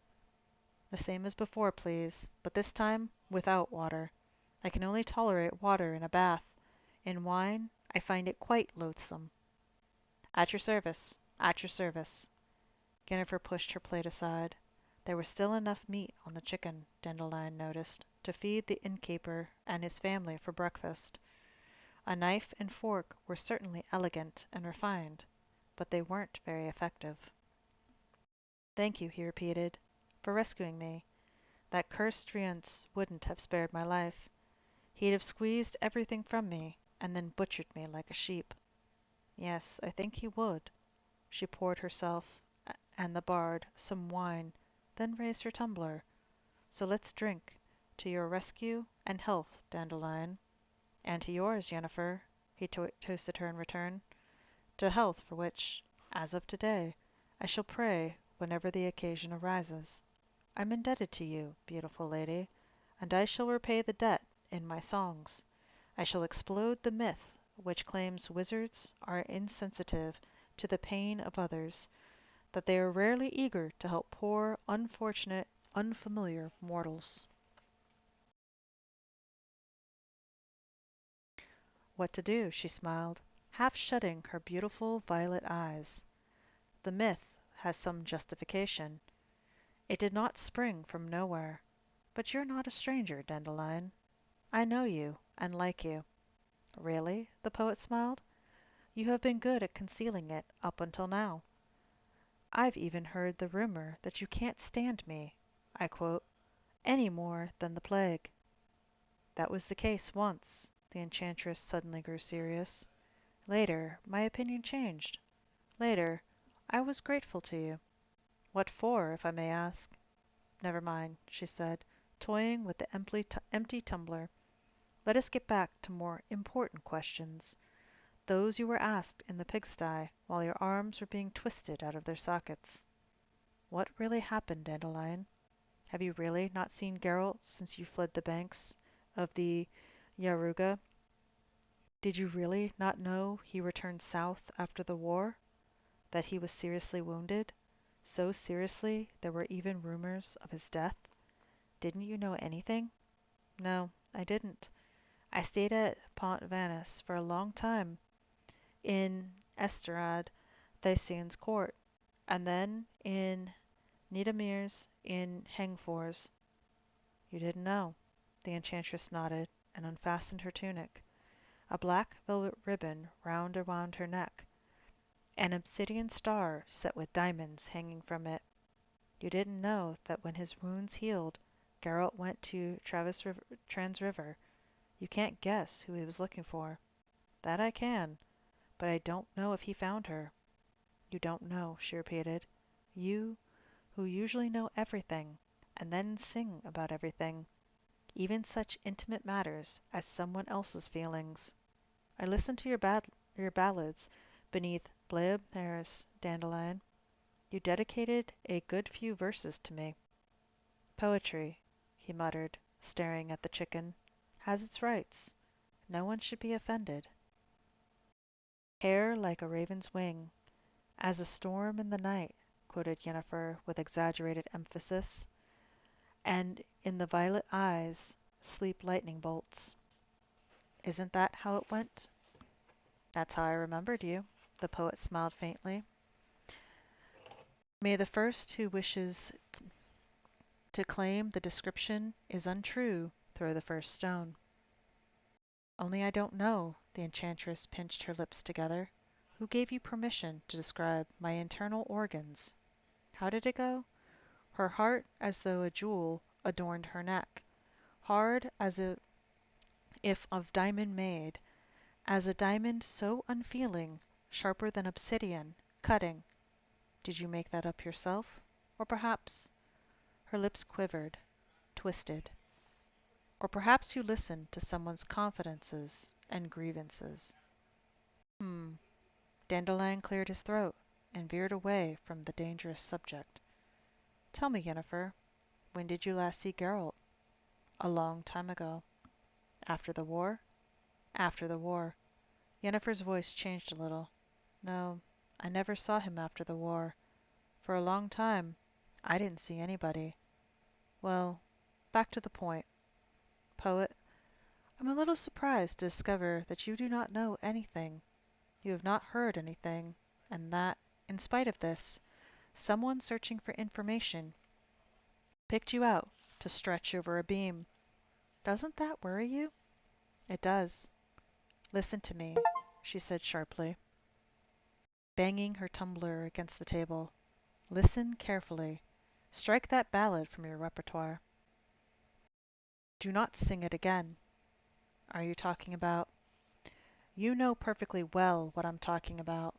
"The same as before, please, but this time without water. I can only tolerate water in a bath. In wine I find it quite loathsome." "At your service, at your service." Yennefer pushed her plate aside. There was still enough meat on the chicken, Dandelion noticed, to feed the innkeeper and his family for breakfast. A knife and fork were certainly elegant and refined, but they weren't very effective. "Thank you," he repeated, "for rescuing me. That cursed Rience wouldn't have spared my life. He'd have squeezed everything from me, and then butchered me like a sheep." "Yes, I think he would." She poured herself and the bard some wine, then raised her tumbler. "So let's drink to your rescue and health, Dandelion." "And to yours, Yennefer," he toasted her in return. "To health for which, as of today, I shall pray whenever the occasion arises. I'm indebted to you, beautiful lady, and I shall repay the debt in my songs. I shall explode the myth which claims wizards are insensitive to the pain of others, that they are rarely eager to help poor, unfortunate, unfamiliar mortals. What to do, she smiled, half shutting her beautiful violet eyes. The myth has some justification. It did not spring from nowhere. But you're not a stranger, Dandelion. I know you, and like you. Really? The poet smiled. You have been good at concealing it up until now. I've even heard the rumor that you can't stand me, I quote, any more than the plague. That was the case once. The enchantress suddenly grew serious. Later, my opinion changed. Later, I was grateful to you. What for, if I may ask? Never mind, she said, toying with the empty tumbler. Let us get back to more important questions. Those you were asked in the pigsty while your arms were being twisted out of their sockets. What really happened, Dandelion? Have you really not seen Geralt since you fled the banks of the Yaruga? Did you really not know he returned south after the war? That he was seriously wounded? So seriously there were even rumors of his death? Didn't you know anything? No, I didn't. I stayed at Pont Vanus for a long time in Esterad, Thasian's court, and then in Nidamir's in Hengfors. You didn't know. The enchantress nodded and unfastened her tunic, a black velvet ribbon round around her neck, an obsidian star set with diamonds hanging from it. You didn't know that when his wounds healed, Geralt went to Trans River. You can't guess who he was looking for. That I can, but I don't know if he found her. You don't know, she repeated. You, who usually know everything, and then sing about everything, even such intimate matters as someone else's feelings. I listened to your ballads beneath Blaebner's dandelion. You dedicated a good few verses to me. Poetry, he muttered, staring at the chicken, has its rights. No one should be offended. Hair like a raven's wing, as a storm in the night, quoted Yennefer with exaggerated emphasis, and in the violet eyes sleep lightning bolts. Isn't that how it went? That's how I remembered you. The poet smiled faintly. May the first who wishes to claim the description is untrue throw the first stone. Only I don't know, the enchantress pinched her lips together. Who gave you permission to describe my internal organs? How did it go? Her heart, as though a jewel, adorned her neck, hard as if of diamond made, as a diamond so unfeeling, sharper than obsidian, cutting. Did you make that up yourself? Or perhaps— her lips quivered, twisted. Or perhaps you listened to someone's confidences and grievances. Hmm. Dandelion cleared his throat and veered away from the dangerous subject. Tell me, Yennefer, when did you last see Geralt? A long time ago. After the war? After the war. Yennefer's voice changed a little. No, I never saw him after the war. For a long time, I didn't see anybody. Well, back to the point. Poet, I'm a little surprised to discover that you do not know anything. You have not heard anything, and that, in spite of this, someone searching for information picked you out to stretch over a beam. Doesn't that worry you? It does. Listen to me, she said sharply, banging her tumbler against the table. Listen carefully. Strike that ballad from your repertoire. Do not sing it again. Are you talking about— You know perfectly well what I'm talking about.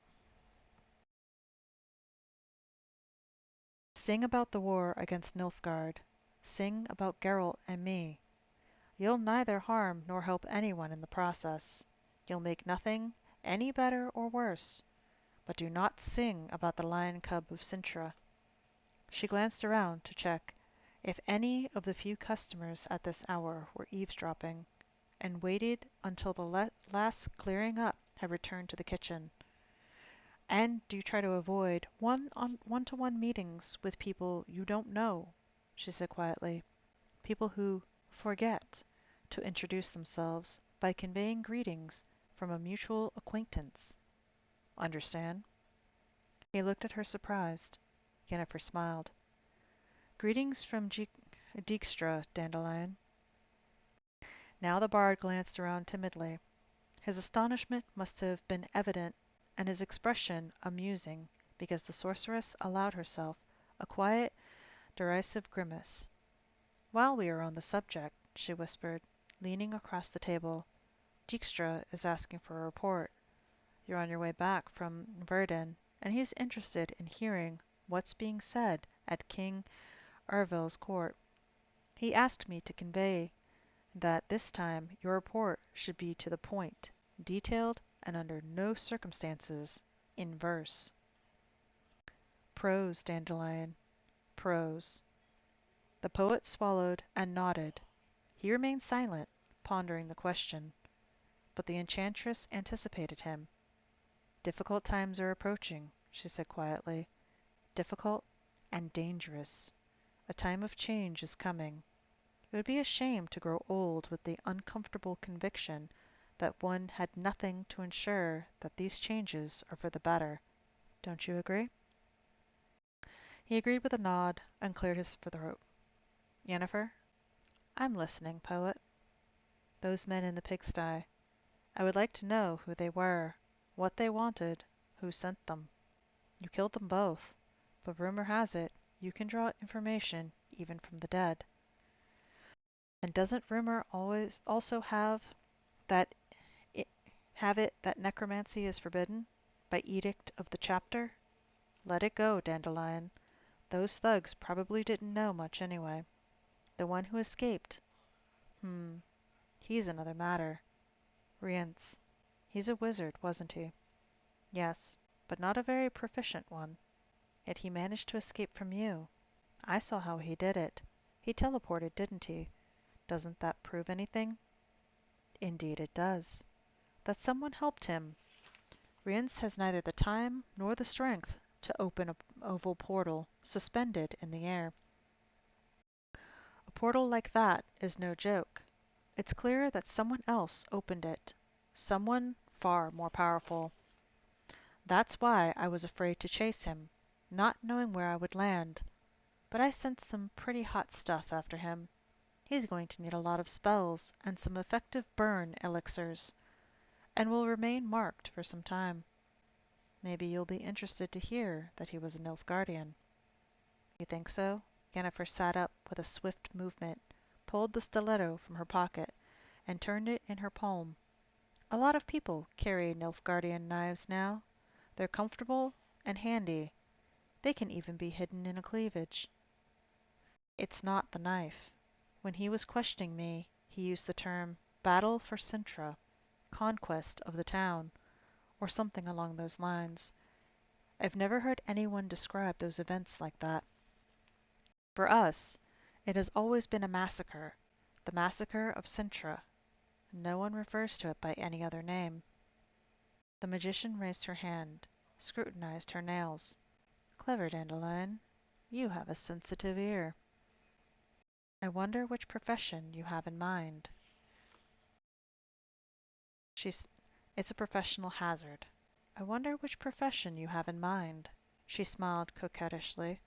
Sing about the war against Nilfgaard. Sing about Geralt and me. You'll neither harm nor help anyone in the process. You'll make nothing any better or worse. But do not sing about the lion cub of Cintra. She glanced around to check if any of the few customers at this hour were eavesdropping, and waited until the last clearing up had returned to the kitchen. And do try to avoid one-to-one meetings with people you don't know, she said quietly. People who forget to introduce themselves by conveying greetings from a mutual acquaintance. Understand? He looked at her surprised. Yennefer smiled. Greetings from Dijkstra, Dandelion. Now the bard glanced around timidly. His astonishment must have been evident and his expression amusing, because the sorceress allowed herself a quiet, derisive grimace. "While we are on the subject," she whispered, leaning across the table, "Dijkstra is asking for a report. You're on your way back from Verdun, and he's interested in hearing what's being said at King Ervil's court. He asked me to convey that this time your report should be to the point, detailed, and under no circumstances in verse." "Prose, Dandelion, prose." The poet swallowed and nodded. He remained silent, pondering the question. But the enchantress anticipated him. "Difficult times are approaching," she said quietly. "Difficult and dangerous. A time of change is coming. It would be a shame to grow old with the uncomfortable conviction that one had nothing to ensure that these changes are for the better. Don't you agree?" He agreed with a nod and cleared his throat. "Yennefer, I'm listening, poet." "Those men in the pigsty. I would like to know who they were, what they wanted, who sent them. You killed them both, but rumor has it you can draw information even from the dead. And doesn't rumor always also that it, have it that necromancy is forbidden by edict of the chapter? Let it go, Dandelion. Those thugs probably didn't know much anyway. The one who escaped, he's another matter. Rience. He's a wizard, wasn't he?" "Yes, but not a very proficient one. Yet he managed to escape from you. I saw how he did it. He teleported, didn't he? Doesn't that prove anything?" "Indeed it does. That someone helped him. Rience has neither the time nor the strength to open an oval portal suspended in the air. A portal like that is no joke. It's clear that someone else opened it. Someone far more powerful. That's why I was afraid to chase him, not knowing where I would land. But I sent some pretty hot stuff after him. He's going to need a lot of spells and some effective burn elixirs, and will remain marked for some time. Maybe you'll be interested to hear that he was a Nilfgaardian." "You think so?" Yennefer sat up with a swift movement, pulled the stiletto from her pocket, and turned it in her palm. "A lot of people carry Nilfgaardian knives now. They're comfortable and handy. They can even be hidden in a cleavage. It's not the knife. When he was questioning me, he used the term battle for Cintra, conquest of the town, or something along those lines. I've never heard anyone describe those events like that. For us, it has always been a massacre, the massacre of Cintra. No one refers to it by any other name." The magician raised her hand, scrutinized her nails. "Clever, Dandelion. You have a sensitive ear. I wonder which profession you have in mind." She's, "It's a professional hazard. I wonder which profession you have in mind." She smiled coquettishly.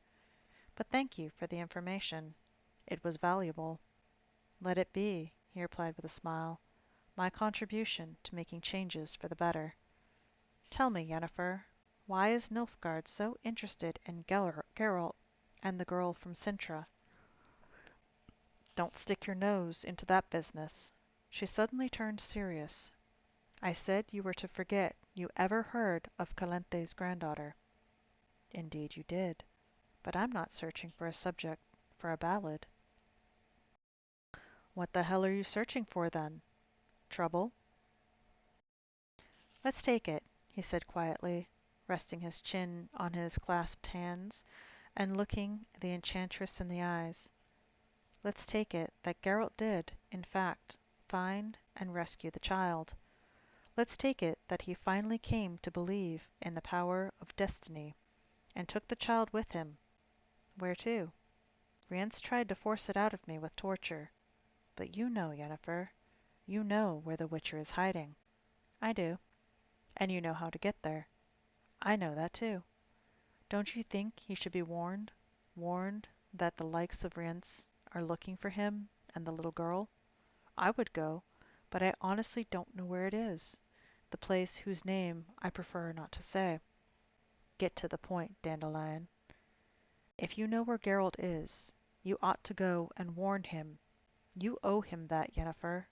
"But thank you for the information. It was valuable." "Let it be," he replied with a smile, "my contribution to making changes for the better. Tell me, Yennefer, why is Nilfgaard so interested in Geralt and the girl from Cintra?" "Don't stick your nose into that business." She suddenly turned serious. "I said you were to forget you ever heard of Calente's granddaughter." "Indeed you did. But I'm not searching for a subject for a ballad." "What the hell are you searching for, then? Trouble?" "Let's take it," he said quietly, resting his chin on his clasped hands and looking the enchantress in the eyes. "Let's take it that Geralt did, in fact, find and rescue the child. Let's take it that he finally came to believe in the power of destiny, and took the child with him. Where to? Rience tried to force it out of me with torture. But you know, Yennefer. You know where the Witcher is hiding. I do. And you know how to get there. I know that too. Don't you think he should be warned? Warned that the likes of Rience are looking for him and the little girl? I would go, but I honestly don't know where it is. The place whose name I prefer not to say. Get to the point, Dandelion. If you know where Geralt is, you ought to go and warn him. You owe him that, Yennefer.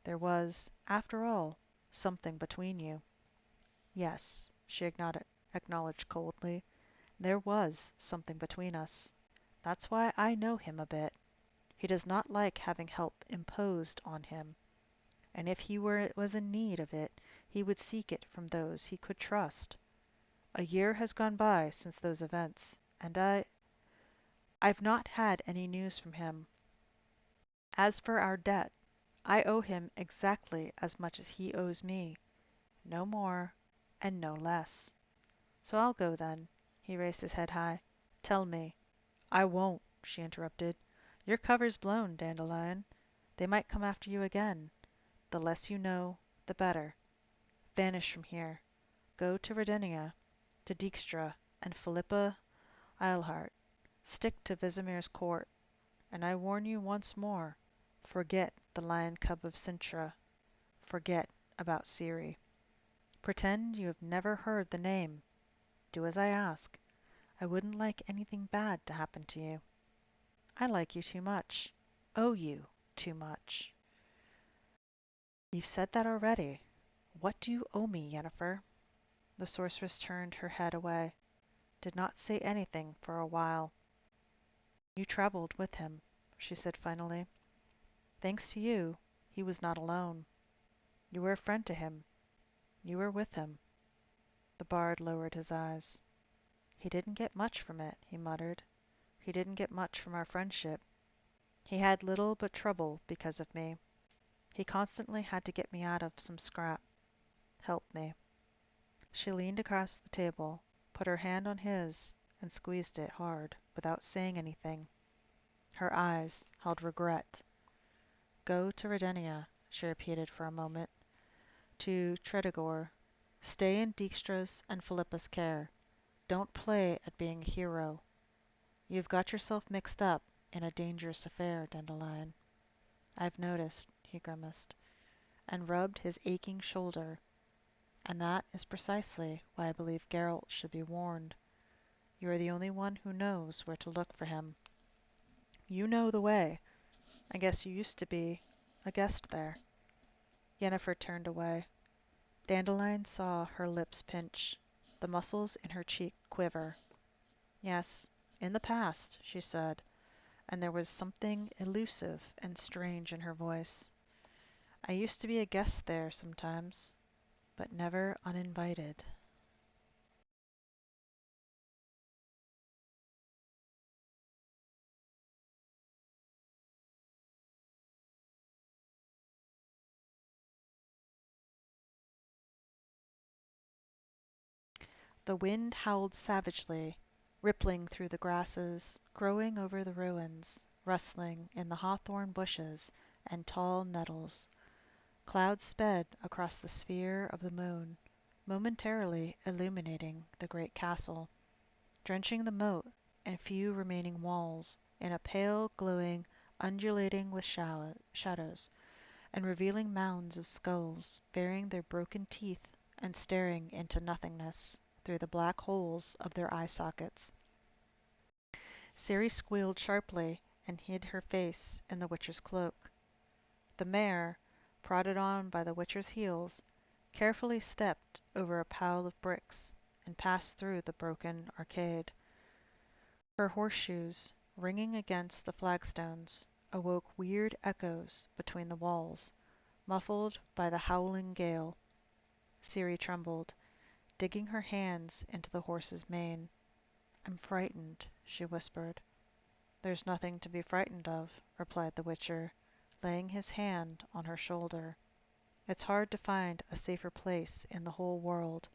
There was, after all, something between you. Yes, she acknowledged coldly. There was something between us. That's why I know him a bit. He does not like having help imposed on him, and if he was in need of it, he would seek it from those he could trust. A year has gone by since those events, and I've not had any news from him. As for our debt, I owe him exactly as much as he owes me, no more and no less. So I'll go then. He raised his head high. Tell me. I won't, she interrupted. Your cover's blown, Dandelion. They might come after you again. The less you know, the better. Vanish from here. Go to Redenia, to Dijkstra and Philippa Eilhart. Stick to Visimir's court. And I warn you once more, forget the lion cub of Cintra. Forget about Ciri. Pretend you have never heard the name. Do as I ask. I wouldn't like anything bad to happen to you. I like you too much. Owe you too much. You've said that already. What do you owe me, Yennefer? The sorceress turned her head away, did not say anything for a while. You traveled with him, she said finally. Thanks to you, he was not alone. You were a friend to him. You were with him. The bard lowered his eyes. He didn't get much from it, he muttered. He didn't get much from our friendship. He had little but trouble because of me. He constantly had to get me out of some scrap. Help me. She leaned across the table, put her hand on his, and squeezed it hard, without saying anything. Her eyes held regret. Go to Redenia, she repeated for a moment. To Tredegor. Stay in Dijkstra's and Philippa's care. Don't play at being a hero. You've got yourself mixed up in a dangerous affair, Dandelion. I've noticed, he grimaced, and rubbed his aching shoulder. And that is precisely why I believe Geralt should be warned. You are the only one who knows where to look for him. You know the way. I guess you used to be a guest there. Yennefer turned away. Dandelion saw her lips pinch, the muscles in her cheek quiver. Yes, in the past, she said, and there was something elusive and strange in her voice. I used to be a guest there sometimes, but never uninvited. The wind howled savagely, rippling through the grasses, growing over the ruins, rustling in the hawthorn bushes and tall nettles. Clouds sped across the sphere of the moon, momentarily illuminating the great castle, drenching the moat and few remaining walls in a pale glowing undulating with shadows, and revealing mounds of skulls baring their broken teeth and staring into nothingness through the black holes of their eye sockets. Ciri squealed sharply and hid her face in the Witcher's cloak. The mare, prodded on by the Witcher's heels, carefully stepped over a pile of bricks and passed through the broken arcade. Her horseshoes, ringing against the flagstones, awoke weird echoes between the walls, muffled by the howling gale. Ciri trembled, digging her hands into the horse's mane. I'm frightened, she whispered. There's nothing to be frightened of, replied the Witcher, laying his hand on her shoulder. It's hard to find a safer place in the whole world.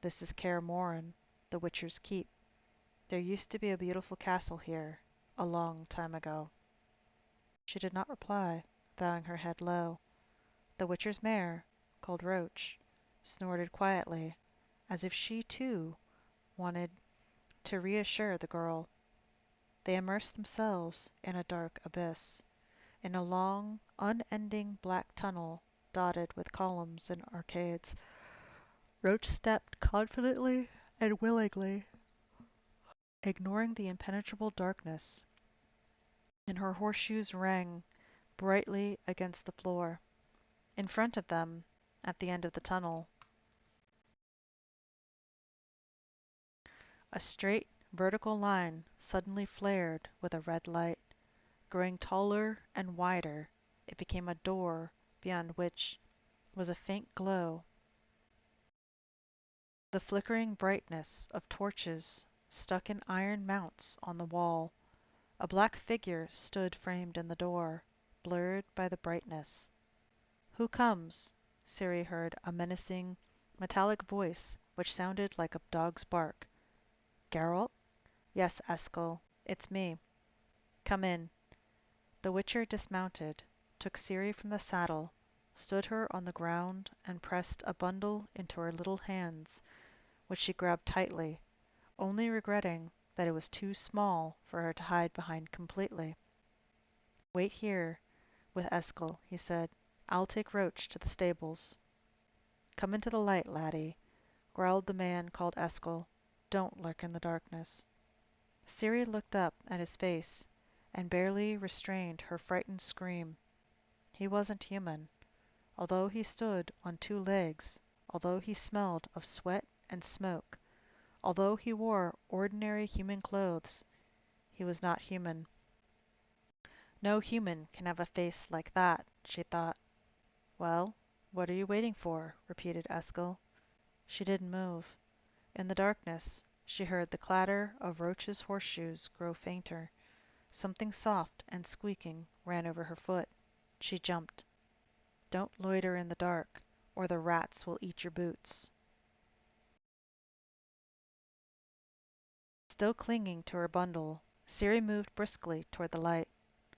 This is Kaer Morhen, the Witcher's Keep. There used to be a beautiful castle here, a long time ago." She did not reply, bowing her head low. The Witcher's mare, called Roach, snorted quietly, as if she, too, wanted to reassure the girl. They immersed themselves in a dark abyss, in a long, unending black tunnel dotted with columns and arcades. Roach stepped confidently and willingly, ignoring the impenetrable darkness, and her horseshoes rang brightly against the floor. In front of them, at the end of the tunnel, a straight, vertical line suddenly flared with a red light. Growing taller and wider, it became a door beyond which was a faint glow, the flickering brightness of torches stuck in iron mounts on the wall. A black figure stood framed in the door, blurred by the brightness. "Who comes?" Ciri heard a menacing, metallic voice which sounded like a dog's bark. "Geralt?" "Yes, Eskel, it's me. Come in." The Witcher dismounted, took Ciri from the saddle, stood her on the ground, and pressed a bundle into her little hands, which she grabbed tightly, only regretting that it was too small for her to hide behind completely. "Wait here with Eskel," he said. "I'll take Roach to the stables." "Come into the light, laddie," growled the man called Eskel. "Don't lurk in the darkness." Ciri looked up at his face and barely restrained her frightened scream. He wasn't human. Although he stood on two legs, although he smelled of sweat and smoke, although he wore ordinary human clothes, he was not human. No human can have a face like that, she thought. "Well, what are you waiting for?" repeated Eskel. She didn't move. In the darkness she heard the clatter of Roach's horseshoes grow fainter. Something soft and squeaking ran over her foot. She jumped. "Don't loiter in the dark, or the rats will eat your boots." Still clinging to her bundle, Ciri moved briskly toward the light.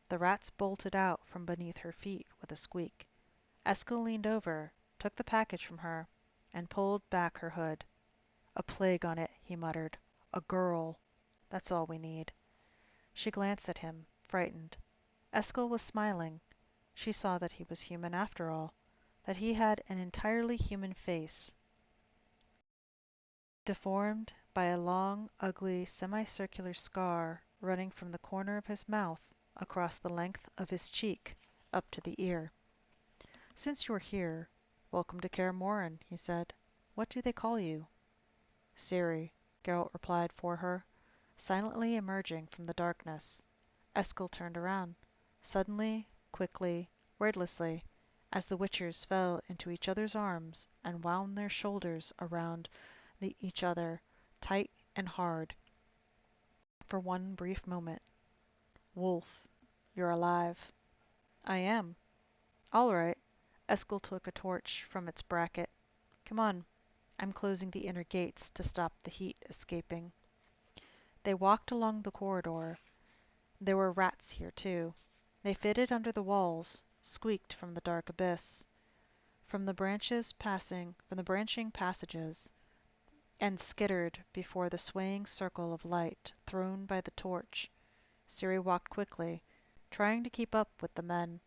The rats bolted out from beneath her feet with a squeak. Eskel leaned over, took the package from her, and pulled back her hood. "A plague on it," he muttered. "A girl. That's all we need." She glanced at him, frightened. Eskel was smiling. She saw that he was human after all, that he had an entirely human face, deformed by a long, ugly, semicircular scar running from the corner of his mouth across the length of his cheek up to the ear. "Since you're here, welcome to Kaer Morhen," he said. "What do they call you?" "Ciri," Geralt replied for her, silently emerging from the darkness. Eskel turned around. Suddenly, quickly, wordlessly, as the Witchers fell into each other's arms and wound their shoulders around each other, tight and hard, for one brief moment. "Wolf, you're alive." "I am." "All right." Eskel took a torch from its bracket. "Come on. I'm closing the inner gates to stop the heat escaping." They walked along the corridor. There were rats here, too. They fitted under the walls, squeaked from the dark abyss, from the branching passages, and skittered before the swaying circle of light thrown by the torch. Ciri walked quickly, trying to keep up with the men.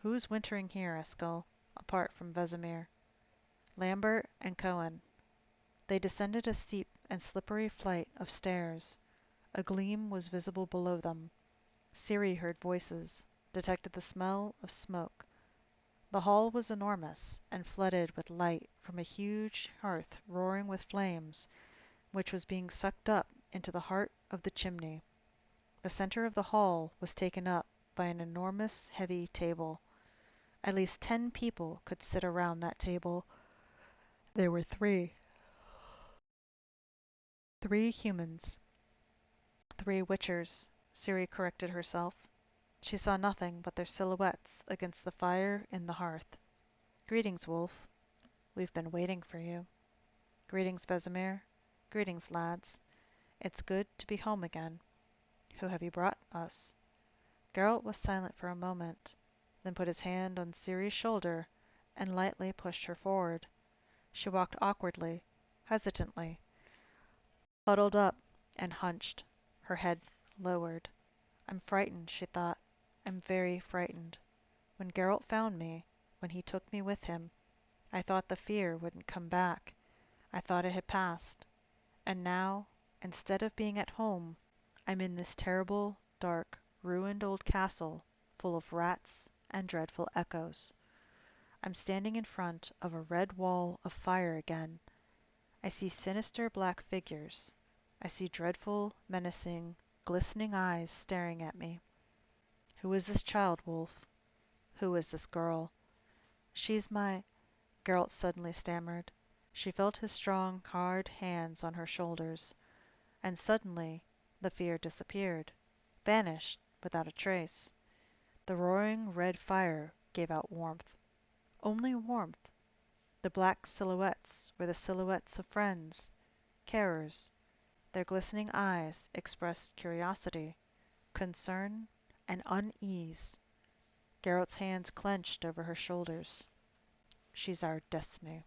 "Who's wintering here, Eskel, apart from Vesemir?" "Lambert and Cohen." They descended a steep and slippery flight of stairs. A gleam was visible below them. Ciri heard voices, detected the smell of smoke. The hall was enormous, and flooded with light from a huge hearth roaring with flames, which was being sucked up into the heart of the chimney. The center of the hall was taken up by an enormous heavy table. At least 10 people could sit around that table. There were three. 3 humans. 3 Witchers, Ciri corrected herself. She saw nothing but their silhouettes against the fire in the hearth. Greetings, Wolf. We've been waiting for you. Greetings, Vesemir. Greetings, lads. It's good to be home again. Who have you brought us? Geralt was silent for a moment, then put his hand on Ciri's shoulder and lightly pushed her forward. She walked awkwardly, hesitantly, huddled up and hunched, her head lowered. I'm frightened, she thought. I'm very frightened. When Geralt found me, when he took me with him, I thought the fear wouldn't come back. I thought it had passed. And now, instead of being at home, I'm in this terrible, dark, ruined old castle full of rats and dreadful echoes. I'm standing in front of a red wall of fire again. I see sinister black figures. I see dreadful, menacing, glistening eyes staring at me. Who is this child, Wolf? Who is this girl? She's my... Geralt suddenly stammered. She felt his strong, hard hands on her shoulders, and suddenly the fear disappeared, vanished without a trace. The roaring red fire gave out warmth. Only warmth. The black silhouettes were the silhouettes of friends, carers. Their glistening eyes expressed curiosity, concern, and unease. Geralt's hands clenched over her shoulders. She's our destiny.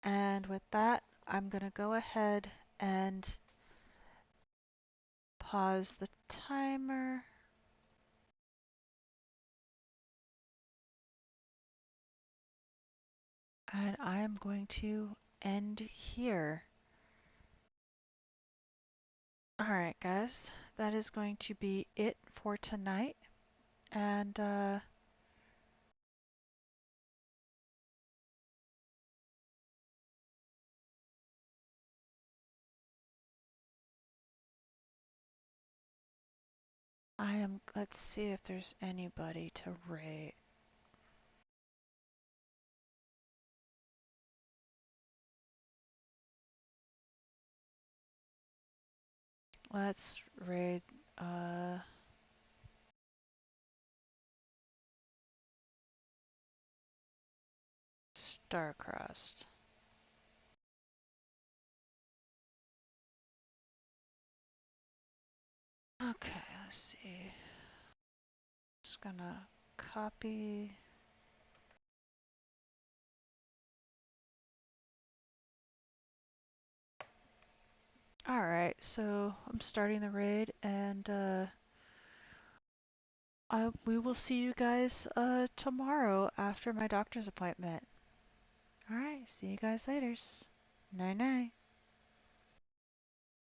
And with that, I'm going to go ahead and pause the timer. And I am going to end here. Alright, guys, that is going to be it for tonight. And let's see if there's anybody to rate. Let's raid Starcrossed. Okay, let's see. Just gonna copy. Alright, so I'm starting the raid and we will see you guys tomorrow after my doctor's appointment. Alright, see you guys later. Night night.